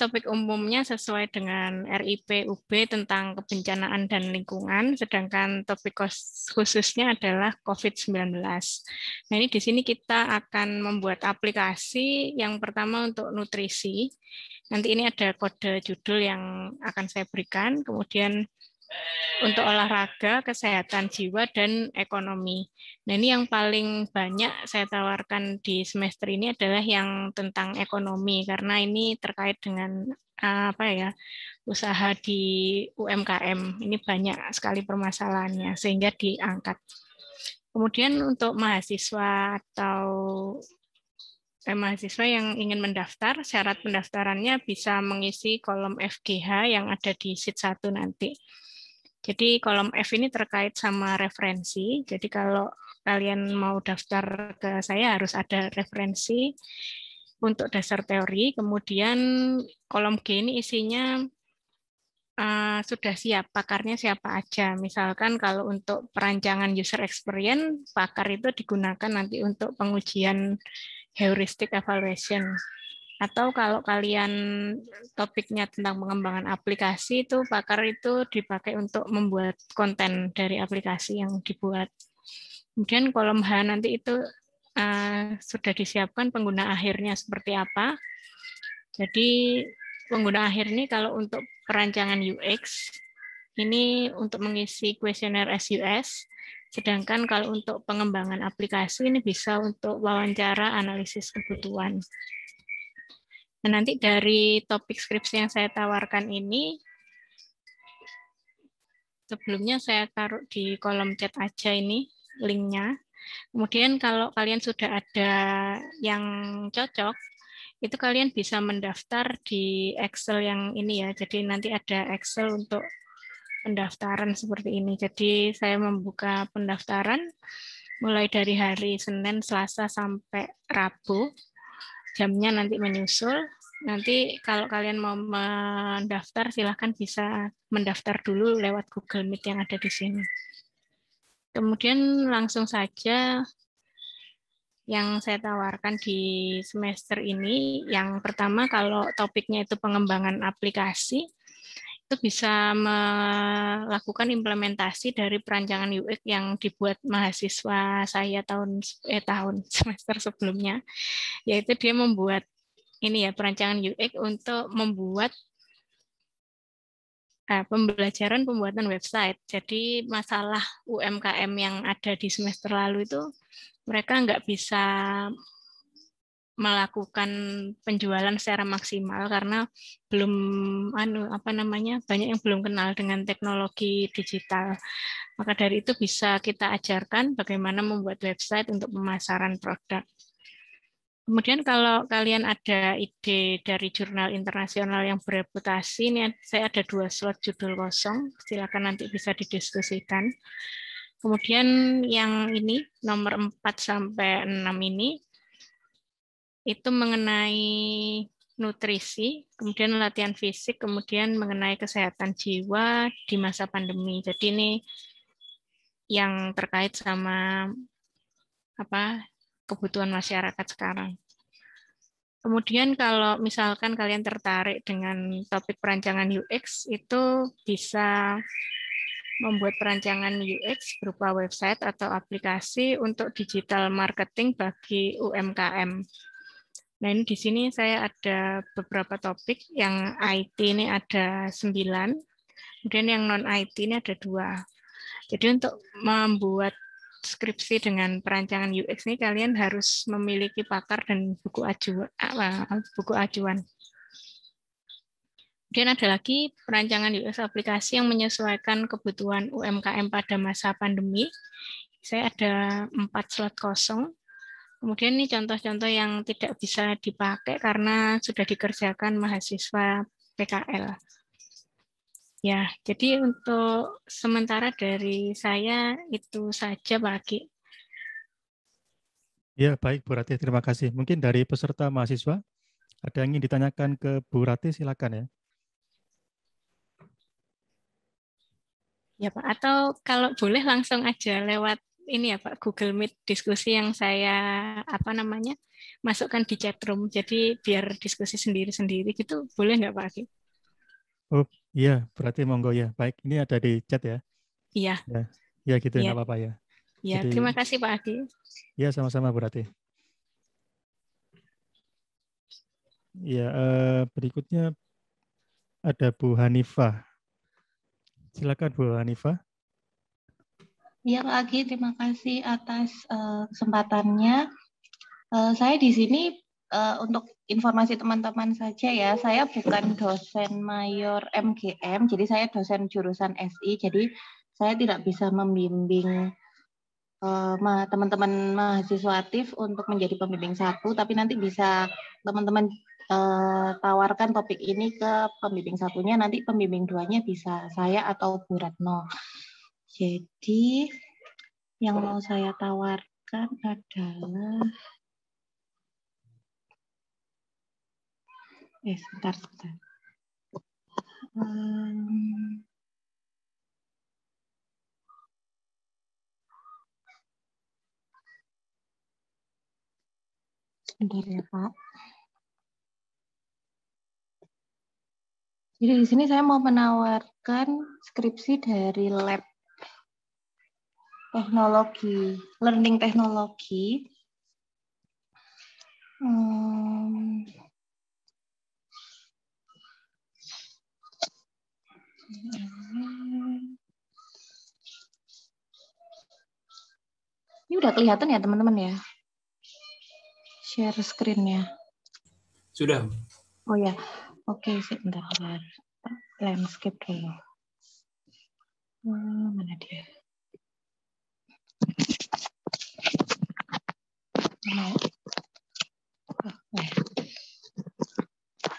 topik umumnya sesuai dengan RIP UB tentang kebencanaan dan lingkungan, sedangkan topik khususnya adalah COVID-19. Nah, ini di sini kita akan membuat aplikasi yang pertama untuk nutrisi. Nanti ini ada kode judul yang akan saya berikan, kemudian untuk olahraga, kesehatan jiwa, dan ekonomi. Nah, ini yang paling banyak saya tawarkan di semester ini adalah yang tentang ekonomi, karena ini terkait dengan usaha di UMKM. Ini banyak sekali permasalahannya, sehingga diangkat. Kemudian untuk mahasiswa atau mahasiswa yang ingin mendaftar, syarat pendaftarannya bisa mengisi kolom FGH yang ada di sheet 1 nanti. Jadi kolom F ini terkait sama referensi. Jadi kalau kalian mau daftar ke saya harus ada referensi untuk dasar teori. Kemudian kolom G ini isinya sudah siap, pakarnya siapa aja. Misalkan kalau untuk perancangan user experience, pakar itu digunakan nanti untuk pengujian heuristic evaluation. Atau kalau kalian topiknya tentang pengembangan aplikasi, itu pakar itu dipakai untuk membuat konten dari aplikasi yang dibuat. Kemudian kolom H nanti itu sudah disiapkan pengguna akhirnya seperti apa. Jadi pengguna akhir ini kalau untuk perancangan UX, ini untuk mengisi kuesioner SUS, sedangkan kalau untuk pengembangan aplikasi ini bisa untuk wawancara analisis kebutuhan. Nah, nanti dari topik skripsi yang saya tawarkan ini, sebelumnya saya taruh di kolom chat aja ini linknya. Kemudian kalau kalian sudah ada yang cocok, itu kalian bisa mendaftar di Excel yang ini ya. Jadi nanti ada Excel untuk pendaftaran seperti ini. Jadi saya membuka pendaftaran mulai dari hari Senin, Selasa, sampai Rabu. Jamnya nanti menyusul. Nanti kalau kalian mau mendaftar, silahkan bisa mendaftar dulu lewat Google Meet yang ada di sini. Kemudian langsung saja yang saya tawarkan di semester ini, yang pertama kalau topiknya itu pengembangan aplikasi, itu bisa melakukan implementasi dari perancangan UX yang dibuat mahasiswa saya tahun semester sebelumnya, yaitu dia membuat ini ya perancangan UX untuk membuat pembelajaran pembuatan website. Jadi masalah UMKM yang ada di semester lalu itu mereka nggak bisa melakukan penjualan secara maksimal karena belum banyak yang belum kenal dengan teknologi digital. Maka dari itu bisa kita ajarkan bagaimana membuat website untuk pemasaran produk. Kemudian kalau kalian ada ide dari jurnal internasional yang bereputasi, ini saya ada 2 slot judul kosong, silakan nanti bisa didiskusikan. Kemudian yang ini nomor 4 sampai 6 ini itu mengenai nutrisi, kemudian latihan fisik, kemudian mengenai kesehatan jiwa di masa pandemi. Jadi ini yang terkait sama kebutuhan masyarakat sekarang. Kemudian kalau misalkan kalian tertarik dengan topik perancangan UX, itu bisa membuat perancangan UX berupa website atau aplikasi untuk digital marketing bagi UMKM. Nah, ini di sini saya ada beberapa topik, yang IT ini ada 9, kemudian yang non-IT ini ada 2. Jadi untuk membuat skripsi dengan perancangan UX ini kalian harus memiliki pakar dan buku acuan. Kemudian ada lagi perancangan UX aplikasi yang menyesuaikan kebutuhan UMKM pada masa pandemi. Saya ada 4 slot kosong. Kemudian ini contoh-contoh yang tidak bisa dipakai karena sudah dikerjakan mahasiswa PKL. Ya, jadi untuk sementara dari saya itu saja Pak Agi. Ya, baik Bu Ratih, terima kasih. Mungkin dari peserta mahasiswa, ada yang ingin ditanyakan ke Bu Ratih, silakan ya. Ya Pak, atau kalau boleh langsung aja lewat ini ya Pak, Google Meet diskusi yang saya masukkan di chat room. Jadi biar diskusi sendiri-sendiri gitu, boleh nggak Pak Agi? Oh iya, berarti monggo ya. Baik, ini ada di chat ya. Iya, Ya, ya gitu ya, iya, nggak apa-apa ya. iya. Jadi Terima kasih Pak Agi. ya sama-sama Bu Ratih. Ya, berikutnya ada Bu Hanifah. Silakan Bu Hanifah. Ya Pak Agi, terima kasih atas kesempatannya. Saya di sini untuk informasi teman-teman saja ya, saya bukan dosen mayor MGM, jadi saya dosen jurusan SI, jadi saya tidak bisa membimbing teman-teman mahasiswa aktif untuk menjadi pembimbing satu, tapi nanti bisa teman-teman tawarkan topik ini ke pembimbing satunya, nanti pembimbing duanya bisa saya atau Bu Ratno. Jadi yang mau saya tawarkan adalah sebentar. Sebentar ya Pak. Jadi di sini saya mau menawarkan skripsi dari lab teknologi, learning teknologi. Ini udah kelihatan ya teman-teman ya? Share screen-nya. Sudah. Oh ya, oke, sebentar. Landscape dulu. Mana dia?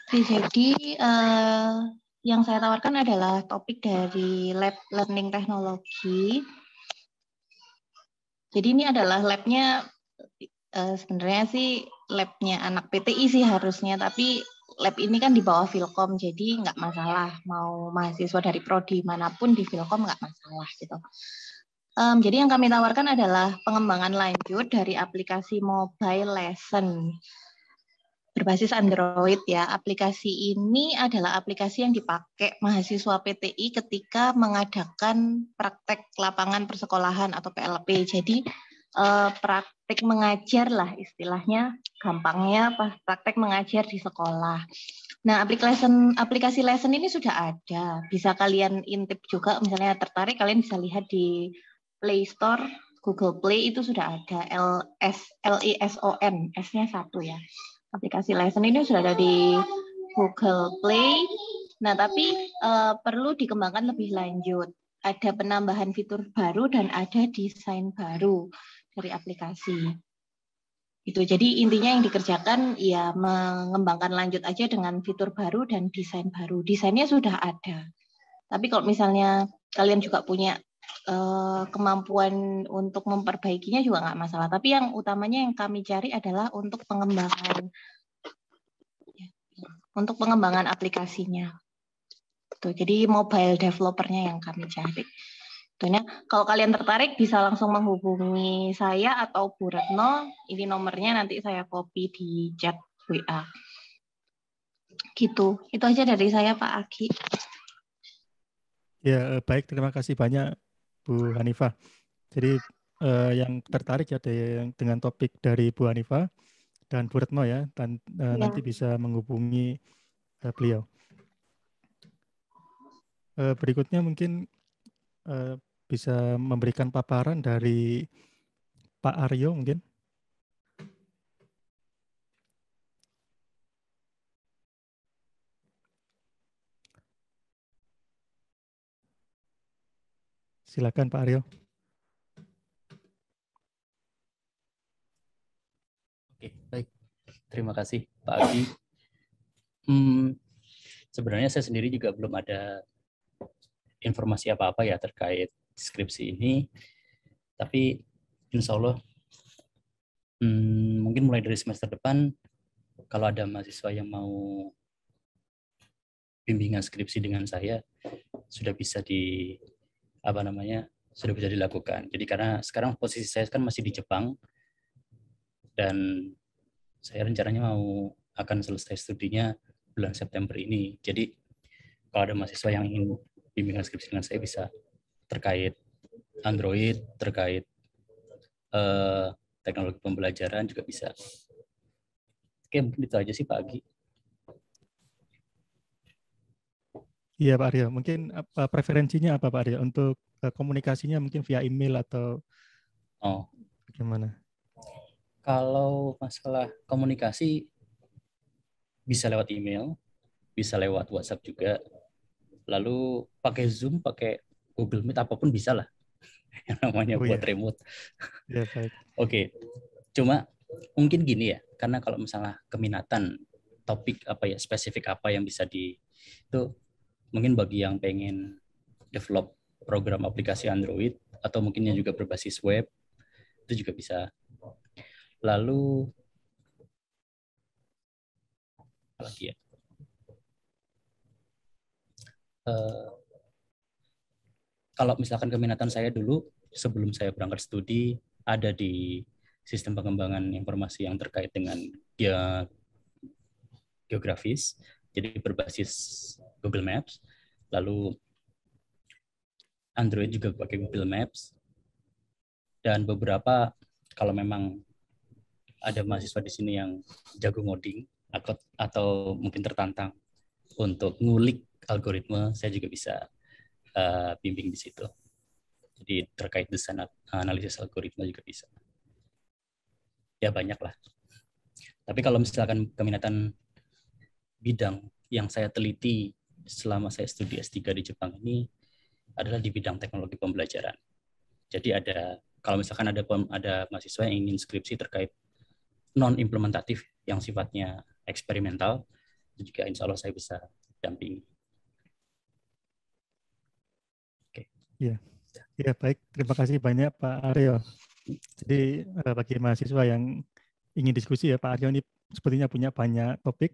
Oke, jadi yang saya tawarkan adalah topik dari lab learning teknologi. Jadi ini adalah labnya sebenarnya sih labnya anak PTI sih harusnya, tapi lab ini kan di bawah Filkom, jadi nggak masalah mau mahasiswa dari prodi manapun di Filkom nggak masalah gitu. Jadi yang kami tawarkan adalah pengembangan lanjut dari aplikasi mobile lesson berbasis Android ya. Aplikasi ini adalah aplikasi yang dipakai mahasiswa PTI ketika mengadakan praktek lapangan persekolahan atau PLP. Jadi praktek mengajar lah istilahnya, gampangnya praktek mengajar di sekolah. Nah, aplikasi lesson ini sudah ada. Bisa kalian intip juga, misalnya tertarik kalian bisa lihat di Play Store, Google Play itu sudah ada. LESON, S-nya 1 ya. Aplikasi lesson ini sudah ada di Google Play. Nah, tapi perlu dikembangkan lebih lanjut. Ada penambahan fitur baru dan ada desain baru dari aplikasi. Itu. Jadi intinya yang dikerjakan ya mengembangkan lanjut aja dengan fitur baru dan desain baru. Desainnya sudah ada. Tapi kalau misalnya kalian juga punya kemampuan untuk memperbaikinya juga nggak masalah. Tapi yang utamanya yang kami cari adalah untuk pengembangan aplikasinya. Tuh, jadi mobile developernya yang kami cari. Tentunya kalau kalian tertarik bisa langsung menghubungi saya atau Bu Retno. Ini nomornya nanti saya copy di chat WA. Gitu. Itu aja dari saya Pak Agi. Ya, baik, terima kasih banyak Bu Hanifah. Jadi yang tertarik ya dengan topik dari Bu Hanifah dan Bu Retno ya, dan nanti bisa menghubungi beliau. Berikutnya mungkin bisa memberikan paparan dari Pak Aryo mungkin. Silakan Pak Aryo. Oke, baik. Terima kasih Pak Agi. Sebenarnya saya sendiri juga belum ada informasi apa-apa ya terkait skripsi ini. Tapi insya Allah mungkin mulai dari semester depan, kalau ada mahasiswa yang mau bimbingan skripsi dengan saya, sudah bisa sudah bisa dilakukan. Jadi karena sekarang posisi saya kan masih di Jepang, dan saya rencananya akan selesai studinya bulan September ini. Jadi kalau ada mahasiswa yang ingin bimbingan skripsi dengan saya, bisa terkait Android, terkait teknologi pembelajaran juga bisa. Oke, mungkin itu aja sih Pak Agi. Iya Pak Aryo, mungkin preferensinya apa Pak Aryo untuk komunikasinya, mungkin via email atau bagaimana? Kalau masalah komunikasi bisa lewat email, bisa lewat WhatsApp juga. Lalu pakai Zoom, pakai Google Meet, apapun bisa lah. Yang namanya buat remote. Ya, baik. Oke, cuma mungkin gini ya, karena kalau misalnya keminatan topik spesifik apa yang bisa itu mungkin bagi yang pengen develop program aplikasi Android atau mungkin yang juga berbasis web, itu juga bisa. Lalu apa lagi ya? Kalau misalkan keminatan saya dulu sebelum saya berangkat studi ada di sistem pengembangan informasi yang terkait dengan geografis, jadi berbasis Google Maps. Lalu Android juga pakai Google Maps. Dan beberapa, kalau memang ada mahasiswa di sini yang jago ngoding atau mungkin tertantang untuk ngulik algoritma, saya juga bisa bimbing di situ. Jadi terkait desain analisis algoritma juga bisa. Ya banyak lah. Tapi kalau misalkan keminatan bidang yang saya teliti selama saya studi S3 di Jepang ini adalah di bidang teknologi pembelajaran. Jadi kalau misalkan ada mahasiswa yang ingin skripsi terkait non-implementatif yang sifatnya eksperimental, itu juga insya Allah saya bisa dampingi. Oke. Ya, baik. Terima kasih banyak Pak Aryo. Jadi bagi mahasiswa yang ingin diskusi ya, Pak Aryo ini sepertinya punya banyak topik,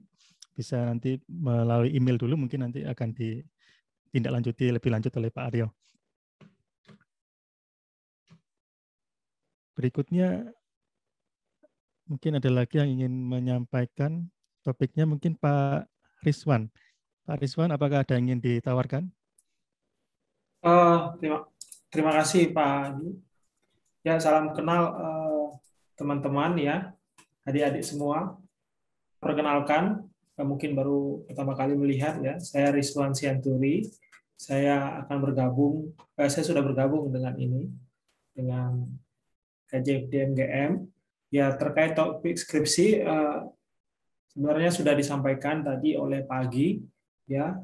bisa nanti melalui email dulu, mungkin nanti akan ditindaklanjuti lebih lanjut oleh Pak Aryo. Berikutnya mungkin ada lagi yang ingin menyampaikan topiknya, mungkin Pak Rizwan. Pak Rizwan, apakah ada yang ingin ditawarkan? Terima kasih Pak. Ya, salam kenal teman-teman ya, adik-adik semua. Perkenalkan, mungkin baru pertama kali melihat ya, saya Rizwan Sianturi. Saya akan saya sudah bergabung dengan KJFD MGM. Ya, terkait topik skripsi sebenarnya sudah disampaikan tadi oleh Pak Agi ya.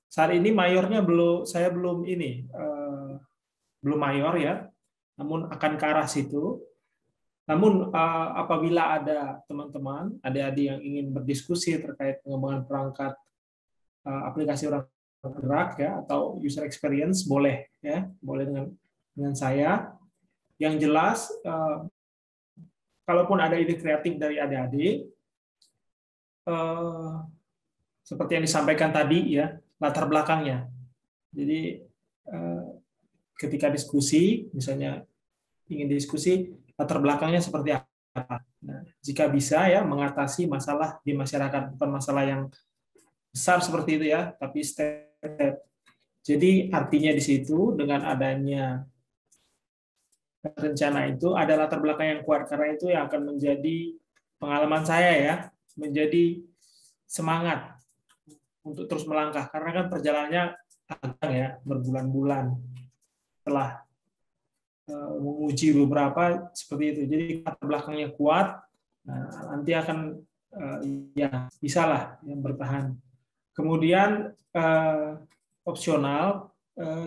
Saat ini mayornya saya belum mayor ya, namun akan ke arah situ. Namun apabila ada teman-teman, adik-adik yang ingin berdiskusi terkait pengembangan perangkat aplikasi orang gerak ya atau user experience, boleh ya, boleh dengan saya. Yang jelas, kalaupun ada ide kreatif dari adik-adik, seperti yang disampaikan tadi ya, latar belakangnya. Jadi ketika diskusi, misalnya ingin diskusi, latar belakangnya seperti apa. Nah, jika bisa ya mengatasi masalah di masyarakat, bukan masalah yang besar seperti itu ya, tapi step. Jadi artinya di situ dengan adanya rencana itu ada latar belakang yang kuat, karena itu yang akan menjadi pengalaman saya ya, menjadi semangat untuk terus melangkah, karena kan perjalanannya panjang ya, berbulan-bulan setelah menguji beberapa seperti itu. Jadi latar belakangnya kuat, nah, nanti akan ya bisalah yang bertahan. Kemudian opsional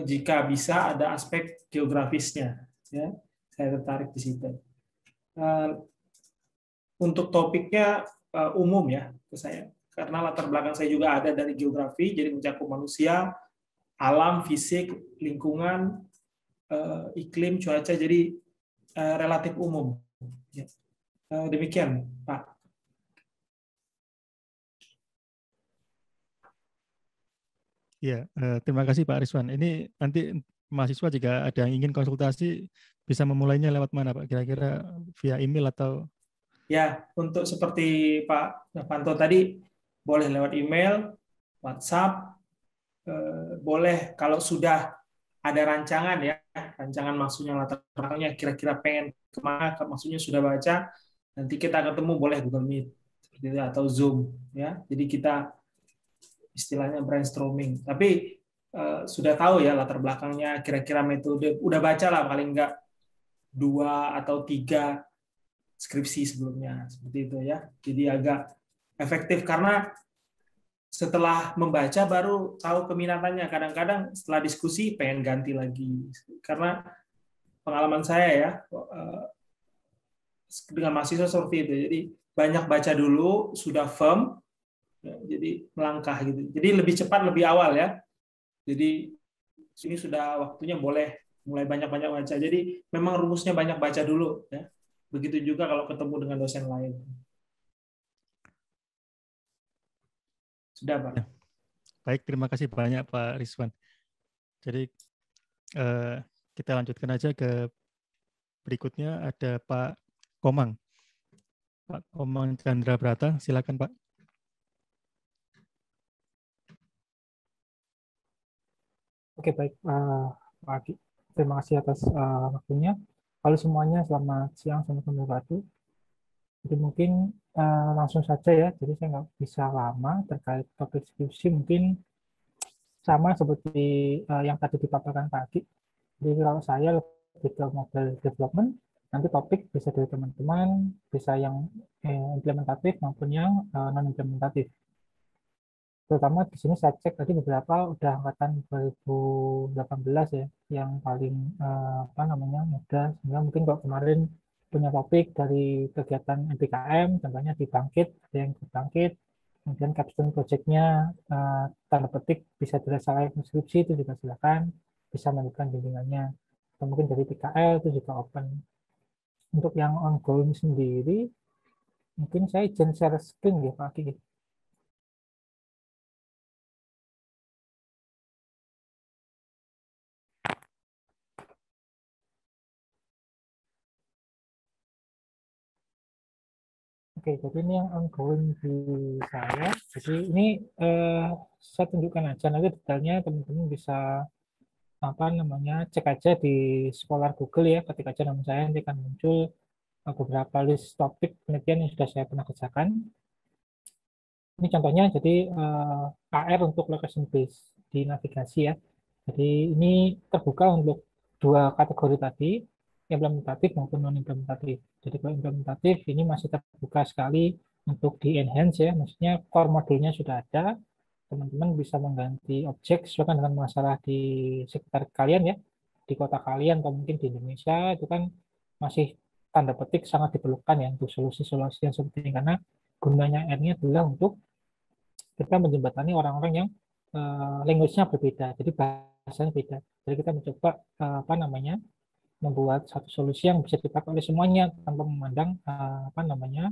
jika bisa ada aspek geografisnya ya, saya tertarik di situ. Untuk topiknya umum ya ke saya. karena latar belakang saya juga ada dari geografi, jadi mencakup manusia, alam, fisik, lingkungan, iklim, cuaca, jadi relatif umum. Ya. Demikian, Pak. Ya, terima kasih Pak Rizwan. Ini nanti mahasiswa jika ada yang ingin konsultasi bisa memulainya lewat mana Pak? Kira-kira via email atau? Ya, untuk seperti Pak Novanto tadi, boleh lewat email, WhatsApp, boleh kalau sudah ada rancangan ya, rancangan maksudnya latar belakangnya kira-kira pengen kemana, maksudnya sudah baca, nanti kita ketemu boleh Google Meet seperti itu, atau Zoom ya. Jadi kita istilahnya brainstorming. Tapi sudah tahu ya latar belakangnya, kira-kira metode, udah baca lah paling enggak 2 atau 3 skripsi sebelumnya seperti itu ya. Jadi agak efektif karena setelah membaca baru tahu keminatannya. Kadang-kadang setelah diskusi pengen ganti lagi. Karena pengalaman saya ya dengan mahasiswa seperti itu. Jadi banyak baca dulu, sudah firm, jadi melangkah gitu. Jadi lebih cepat, lebih awal ya. Jadi sini sudah waktunya boleh mulai banyak-banyak baca. Jadi memang rumusnya banyak baca dulu ya. Begitu juga kalau ketemu dengan dosen lain. Sudah, Pak. Ya. Baik, terima kasih banyak Pak Rizwan. Jadi kita lanjutkan aja ke berikutnya, ada Pak Komang. Pak Komang Chandra Brata, silakan Pak. Oke, baik Pak Agi. Terima kasih atas waktunya. Halo semuanya, selamat siang, selamat wabarakatuh. Jadi mungkin langsung saja ya, jadi saya nggak bisa lama terkait topik skripsi, mungkin sama seperti yang tadi dipaparkan Pak Agi. Jadi kalau saya lebih ke mobile development, nanti topik bisa dari teman-teman, bisa yang implementatif maupun yang non-implementatif. Terutama di sini saya cek tadi beberapa udah angkatan 2018 ya, yang paling muda. Sehingga mungkin kalau kemarin punya topik dari kegiatan MPKM, contohnya di Bangkit, ada yang ke Bangkit, kemudian capstone project-nya tanda petik bisa dirasakan skripsi, itu juga silakan, bisa melanjutkan bimbingannya. Atau mungkin dari PKL itu juga open. Untuk yang ongoing sendiri, mungkin saya izin share screen ya Pak Aki. Oke, jadi ini yang ongoing di saya. Jadi ini saya tunjukkan aja, nanti detailnya teman-teman bisa cek aja di Scholar Google ya, ketik aja nama saya, nanti akan muncul beberapa list topik penelitian yang sudah saya pernah kerjakan. Ini contohnya, jadi AR untuk location base di navigasi ya. Jadi ini terbuka untuk 2 kategori tadi, implementatif maupun non-implementatif. Jadi kalau implementatif ini masih terbuka sekali untuk di-enhance ya, maksudnya core modulnya sudah ada, teman-teman bisa mengganti objek sesuai dengan masalah di sekitar kalian ya, di kota kalian atau mungkin di Indonesia, itu kan masih tanda petik sangat diperlukan ya untuk solusi-solusi yang seperti ini, karena gunanya R-nya adalah untuk kita menjembatani orang-orang yang language-nya berbeda, jadi bahasanya beda. Jadi kita mencoba membuat satu solusi yang bisa dipakai oleh semuanya tanpa memandang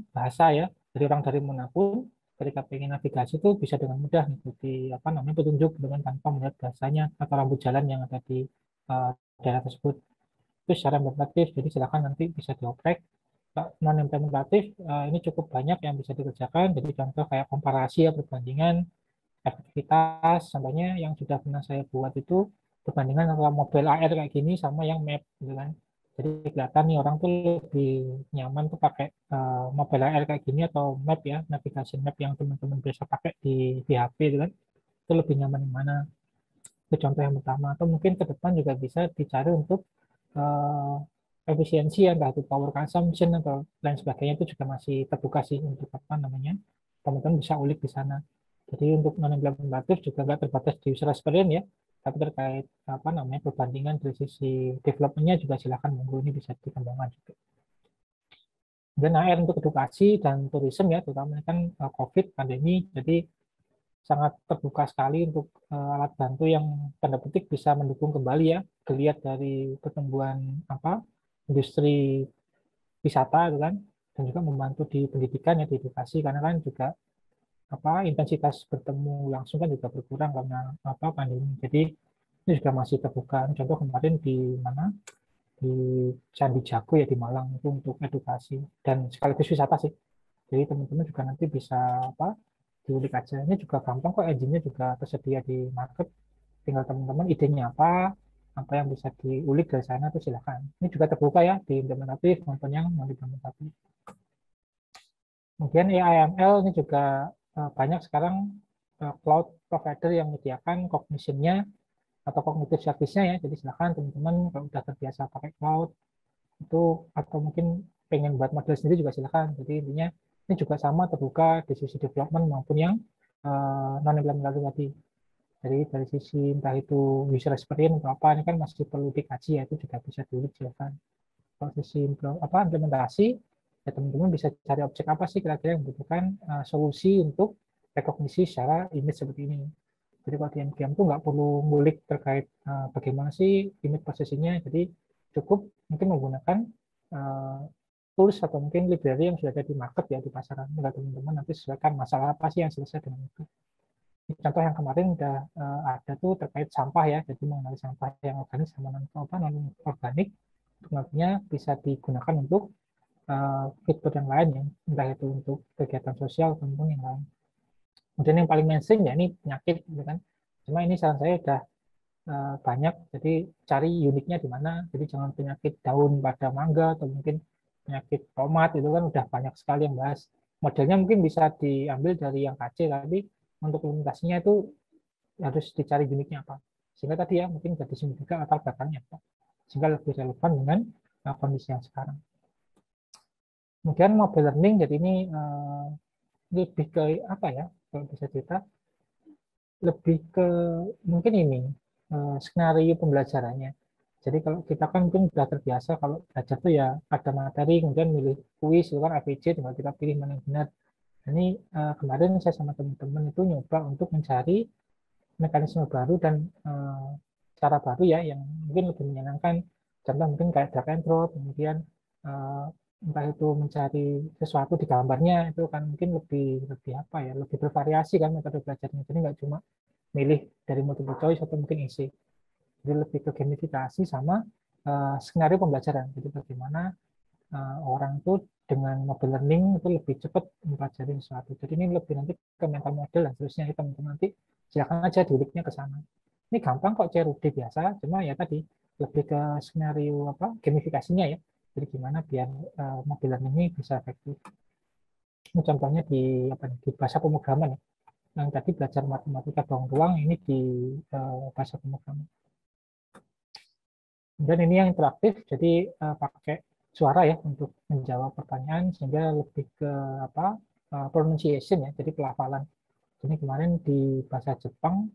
bahasa ya. Jadi orang dari manapun ketika ingin navigasi itu bisa dengan mudah mengikuti petunjuk dengan tanpa melihat bahasanya atau lampu jalan yang ada di daerah tersebut. Itu secara implementatif, jadi silakan nanti bisa dioprek. Non implementatif ini cukup banyak yang bisa dikerjakan, jadi contoh kayak komparasi ya, perbandingan efektivitas, contohnya yang sudah pernah saya buat itu perbandingan antara mobile AR kayak gini sama yang map gitu kan. Jadi kelihatan nih orang tuh lebih nyaman tuh pakai mobile AR kayak gini atau map ya, navigasi map yang teman-teman biasa pakai di HP gitu kan. Itu lebih nyaman yang mana? Itu contoh yang pertama. Atau mungkin ke depan juga bisa dicari untuk efisiensi ya, entah itu power consumption atau lain sebagainya, itu juga masih terbuka sih untuk teman-teman bisa ulik di sana. Jadi untuk non implementatif juga nggak terbatas di user experience ya, tapi terkait perbandingan dari sisi development-nya juga silakan monggo, ini bisa dikembangkan juga. Kemudian AR untuk edukasi dan tourism ya, terutama kan COVID, pandemi, jadi sangat terbuka sekali untuk alat bantu yang tanda petik bisa mendukung kembali ya geliat dari pertumbuhan industri wisata itu kan, dan juga membantu di pendidikan ya, di edukasi, karena kan juga intensitas bertemu langsung kan juga berkurang karena pandemi. Jadi ini juga masih terbuka. Contoh kemarin di mana, di Candi Jago ya di Malang itu untuk edukasi dan sekaligus wisata sih. Jadi teman-teman juga nanti bisa diulik aja. Ini juga gampang kok, engine-nya juga tersedia di market. Tinggal teman-teman idenya apa yang bisa diulik dari sana itu silakan. Ini juga terbuka ya di implementatif maupun yang non implementatif. Kemudian AIML ini juga banyak sekarang cloud provider yang menyediakan cognition-nya atau cognitive service-nya ya. Jadi silakan teman-teman kalau sudah terbiasa pakai cloud itu, atau mungkin pengen buat model sendiri juga silakan. Jadi intinya ini juga sama terbuka di sisi development maupun yang non implementatif tadi. Jadi dari sisi entah itu user experience atau apa, ini kan masih perlu dikaji ya, itu juga bisa diulik silakan. Kalau sisi implementasi, ya teman-teman bisa cari objek apa sih kira-kira yang membutuhkan solusi untuk rekognisi secara image seperti ini. Jadi kalau di MGM itu nggak perlu ngulik terkait bagaimana sih image processing-nya, jadi cukup mungkin menggunakan tools atau mungkin library yang sudah ada di market ya, di pasaran. Enggak, teman-teman nanti sesuaikan masalah apa sih yang selesai dengan itu. Contoh yang kemarin udah ada tuh terkait sampah ya, jadi mengenai sampah yang organik sama non organik, nantinya bisa digunakan untuk fitur yang lain ya, entah itu untuk kegiatan sosial ataupun yang lain. Kemudian yang paling mainstream ya ini penyakit, gitu kan. Cuma ini saran saya udah banyak, jadi cari uniknya di mana. Jadi jangan penyakit daun pada mangga atau mungkin penyakit tomat, itu kan udah banyak sekali yang bahas. Modelnya mungkin bisa diambil dari yang KC, tapi untuk implementasinya itu harus dicari uniknya apa. Sehingga tadi ya mungkin jadi juga latar belakangnya apa, sehingga lebih relevan dengan kondisi yang sekarang. Kemudian mobile learning, jadi ini lebih ke apa ya, kalau bisa cerita, lebih ke mungkin ini skenario pembelajarannya. Jadi kalau kita kan mungkin sudah terbiasa kalau belajar tuh ya ada materi, kemudian milih kuis, itu kan ABC, tinggal kita pilih mana yang benar. Ini kemarin saya sama teman-teman itu nyoba untuk mencari mekanisme baru dan cara baru ya yang mungkin lebih menyenangkan. Contoh mungkin kayak drag and drop, kemudian entah itu mencari sesuatu di gambarnya, itu kan mungkin lebih apa ya, lebih bervariasi kan metode belajarnya. Jadi nggak cuma milih dari multiple choice atau mungkin isi. Jadi lebih ke gamifikasi sama skenario pembelajaran. Jadi bagaimana orang itu dengan mobile learning itu lebih cepat mempelajari sesuatu. Jadi ini lebih nanti ke mental model dan seterusnya. Teman-teman nanti silakan aja diuliknya ke sana. Ini gampang kok, CRUD biasa, cuma ya tadi lebih ke skenario gamifikasinya ya. Jadi gimana biar mobile learning ini bisa efektif. Ini contohnya di bahasa pemrograman ya. Yang tadi belajar matematika ruang-ruang, ini di bahasa pemrograman. Dan ini yang interaktif, jadi pakai suara ya untuk menjawab pertanyaan, sehingga lebih ke pronunciation ya, jadi pelafalan. Jadi kemarin di bahasa Jepang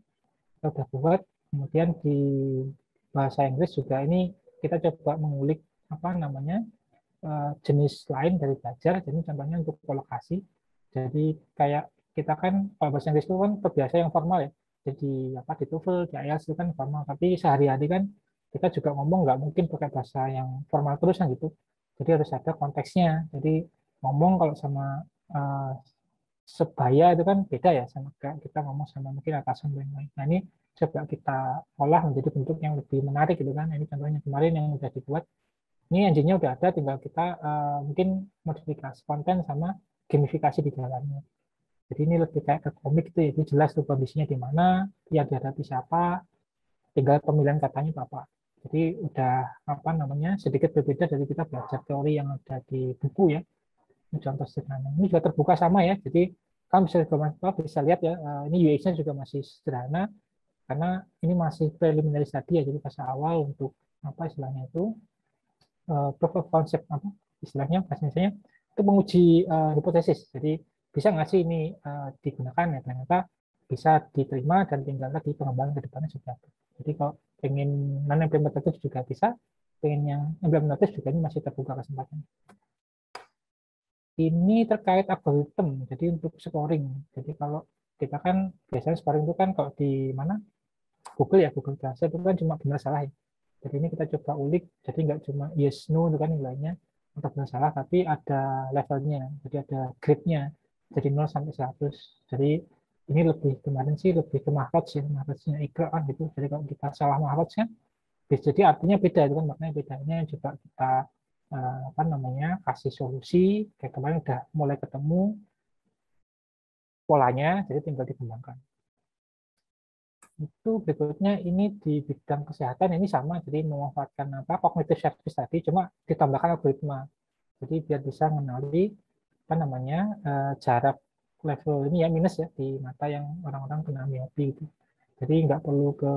kita sudah buat, kemudian di bahasa Inggris juga ini kita coba mengulik jenis lain dari belajar. Jadi contohnya untuk kolokasi. Jadi kayak kita kan kalau bahasa Inggris itu kan terbiasa yang formal ya. Jadi di TOEFL, di IELTS itu kan formal. Tapi sehari-hari kan kita juga ngomong nggak mungkin pakai bahasa yang formal terus kan gitu. Jadi harus ada konteksnya. Jadi ngomong kalau sama sebaya itu kan beda ya sama kayak kita ngomong sama mungkin atasan dan lain-lain. Nah ini coba kita olah menjadi bentuk yang lebih menarik gitu kan. Ini contohnya kemarin yang sudah dibuat. Ini engine-nya udah ada, tinggal kita mungkin modifikasi konten sama gamifikasi di dalamnya. Jadi ini lebih kayak ke komik itu ya, jadi jelas tuh kondisinya di mana, yang dihadapi siapa, tinggal pemilihan katanya apa. Jadi udah sedikit berbeda dari kita belajar teori yang ada di buku ya. Ini contoh sederhana. Ini juga terbuka sama ya, jadi kan bisa lihat ya, ini UX-nya juga masih sederhana, karena ini masih preliminary study ya, jadi fase awal untuk istilahnya itu proof of concept istilahnya bahasanya itu menguji hipotesis. Jadi bisa nggak sih ini digunakan ya, ternyata bisa diterima dan tinggal lagi pengembangan ke depannya seperti apa. Jadi kalau pengen non implementatif juga bisa, pengen yang implementatif juga ini masih terbuka kesempatan. Ini terkait algoritma, jadi untuk scoring. Jadi kalau kita kan biasanya scoring itu kan kalau di mana Google ya, Google Translate itu kan cuma benar salah ya. Jadi ini kita coba ulik, jadi nggak cuma yes no itu kan nilainya untuk benar salah, tapi ada levelnya, jadi ada grade-nya, jadi 0 sampai 100. Jadi ini lebih kemarin sih lebih ke makhraj ya, makhrajnya Iqra kan gitu. Jadi kalau kita salah makhraj kan, jadi artinya beda itu kan, makanya bedanya juga kita apa namanya kasih solusi kayak kemarin udah mulai ketemu polanya, jadi tinggal dikembangkan. Itu berikutnya ini di bidang kesehatan ini sama, jadi memanfaatkan apa cognitive service tadi, cuma ditambahkan algoritma. Jadi biar bisa mengenali apa namanya jarak level ini ya minus ya di mata yang orang-orang kena miopi itu. Jadi nggak perlu ke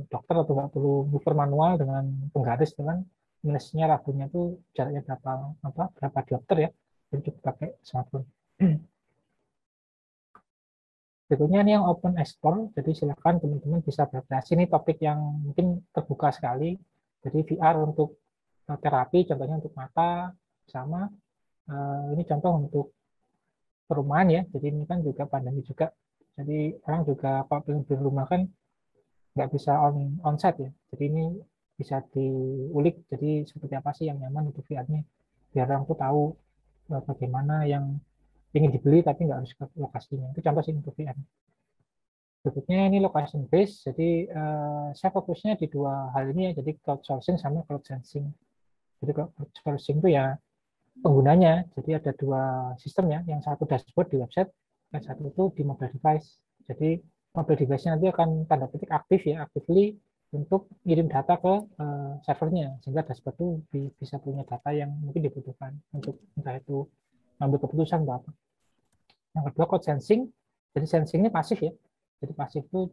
dokter atau nggak perlu ngukur manual dengan penggaris dengan minusnya ragunya itu jaraknya berapa diopter ya. Jadi cukup pakai smartphone. Berikutnya ini yang open explore, jadi silakan teman-teman bisa berkreasi. Ini topik yang mungkin terbuka sekali. Jadi VR untuk terapi, contohnya untuk mata, sama ini contoh untuk perumahan ya. Jadi ini kan juga pandemi juga. Jadi orang juga kalau pengen beli rumah kan nggak bisa on-site ya. Jadi ini bisa diulik. Jadi seperti apa sih yang nyaman untuk VR-nya. Biar orang tuh tahu bagaimana yang ingin dibeli tapi nggak harus ke lokasinya. Itu contoh sih untuk VR. Berikutnya ini location based, jadi saya fokusnya di dua hal ini ya, jadi cloud sourcing sama cloud sensing. Jadi cloud sourcing itu ya penggunanya, jadi ada dua sistem ya, yang satu dashboard di website, yang satu itu di mobile device. Jadi mobile device-nya nanti akan tanda petik aktif ya, actively untuk ngirim data ke servernya, sehingga dashboard itu bisa punya data yang mungkin dibutuhkan untuk entah itu mengambil keputusan atau apa. Yang kedua cloud sensing, jadi sensingnya pasif ya. Jadi pasif itu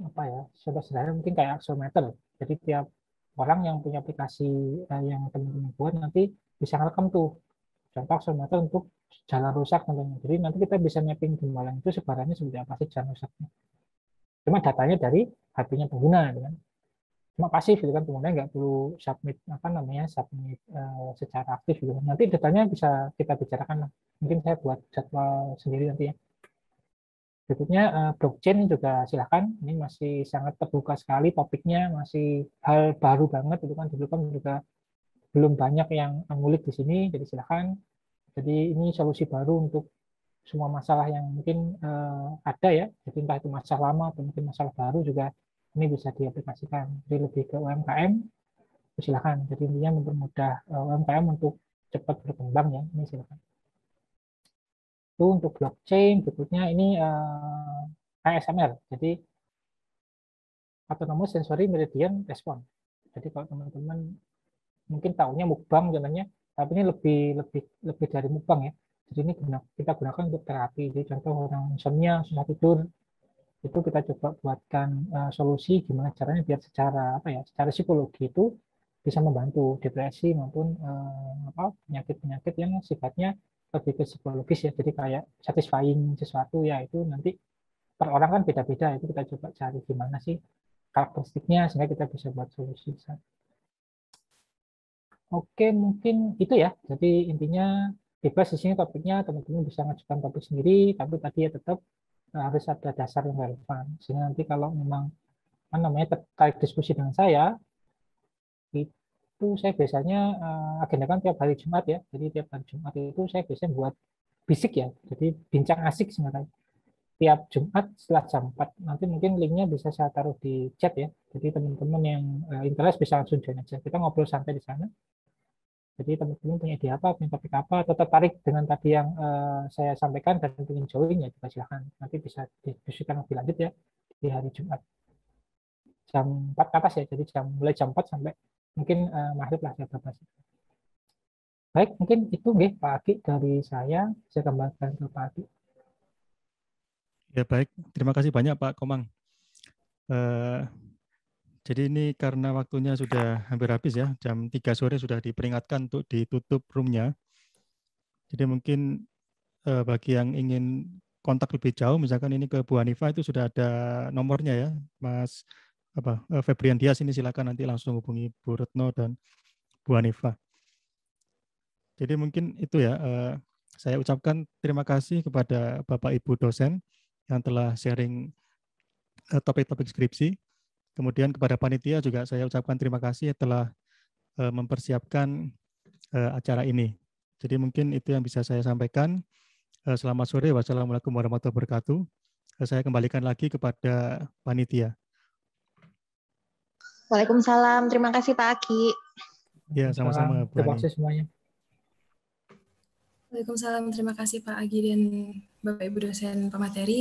apa ya? Sederhana mungkin kayak aksiometer. Jadi tiap orang yang punya aplikasi yang teman-teman buat nanti bisa ngerekam tuh. Contoh aksiometer untuk jalan rusak tentunya. Jadi nanti kita bisa mapping gimana itu sebarannya seperti apa sih jalan rusaknya. Cuma datanya dari HP-nya pengguna, kan? Cuma pasif itu kan, pengguna nggak perlu submit apa namanya submit secara aktif gitu. Nanti datanya bisa kita bicarakan lah. Mungkin saya buat jadwal sendiri nanti ya. Berikutnya blockchain juga silakan, ini masih sangat terbuka sekali topiknya, masih hal baru banget itu kan, dulu kan juga belum banyak yang ngulik di sini, jadi silakan. Jadi ini solusi baru untuk semua masalah yang mungkin ada ya, jadi entah itu masalah lama atau mungkin masalah baru juga ini bisa diaplikasikan. Jadi lebih ke UMKM, silakan. Jadi intinya mempermudah UMKM untuk cepat berkembang ya, ini silakan. Itu untuk blockchain. Berikutnya ini ASMR, jadi Autonomous Sensory Meridian Response. Jadi kalau teman-teman mungkin tahunya mukbang contohnya, tapi ini lebih dari mukbang ya. Jadi ini kita gunakan untuk terapi. Jadi contoh orang insomnia, susah tidur, itu kita coba buatkan solusi gimana caranya biar secara psikologi itu bisa membantu depresi maupun penyakit-penyakit yang sifatnya lebih ke psikologis ya. Jadi kayak satisfying sesuatu ya, itu nanti per orang kan beda-beda, itu kita coba cari gimana sih karakteristiknya sehingga kita bisa buat solusi. Oke, mungkin itu ya. Jadi intinya bebas di sini topiknya, teman-teman bisa ngajukan topik sendiri, tapi tadi ya tetap harus ada dasar yang relevan. Sehingga nanti kalau memang tertarik diskusi dengan saya, itu saya biasanya agendakan tiap hari Jumat ya. Jadi tiap hari Jumat itu saya biasanya buat bisik ya. Jadi bincang asik sebenarnya. Tiap Jumat setelah jam 4. Nanti mungkin linknya bisa saya taruh di chat ya. Jadi teman-teman yang interest bisa langsung join aja. Kita ngobrol santai di sana. Jadi teman-teman punya ide apa, punya topik apa, atau tertarik dengan tadi yang saya sampaikan dan ingin join ya juga silahkan. Nanti bisa didiskusikan lebih lanjut ya di hari Jumat. Jam 4 ke atas ya, jadi mulai jam 4 sampai mungkin maghrib lah saya bahas. Baik, mungkin itu Pak Aki dari saya kembalikan ke Pak Aki. Ya baik, terima kasih banyak Pak Komang. Jadi ini karena waktunya sudah hampir habis ya, jam 3 sore sudah diperingatkan untuk ditutup room-nya. Jadi mungkin bagi yang ingin kontak lebih jauh, misalkan ini ke Bu Hanifa itu sudah ada nomornya ya, Mas Febrian Dias, ini silakan nanti langsung hubungi Bu Retno dan Bu Hanifa. Jadi mungkin itu ya, Saya ucapkan terima kasih kepada Bapak Ibu dosen yang telah sharing topik-topik skripsi. Kemudian kepada panitia juga saya ucapkan terima kasih telah mempersiapkan acara ini. Jadi mungkin itu yang bisa saya sampaikan. Selamat sore. Wassalamualaikum warahmatullahi wabarakatuh. Saya kembalikan lagi kepada panitia. Waalaikumsalam. Terima kasih Pak Aki. Ya, sama-sama Bu Terima Ani. kasih semuanya. Waalaikumsalam. Terima kasih Pak Agi dan Bapak Ibu dosen pemateri.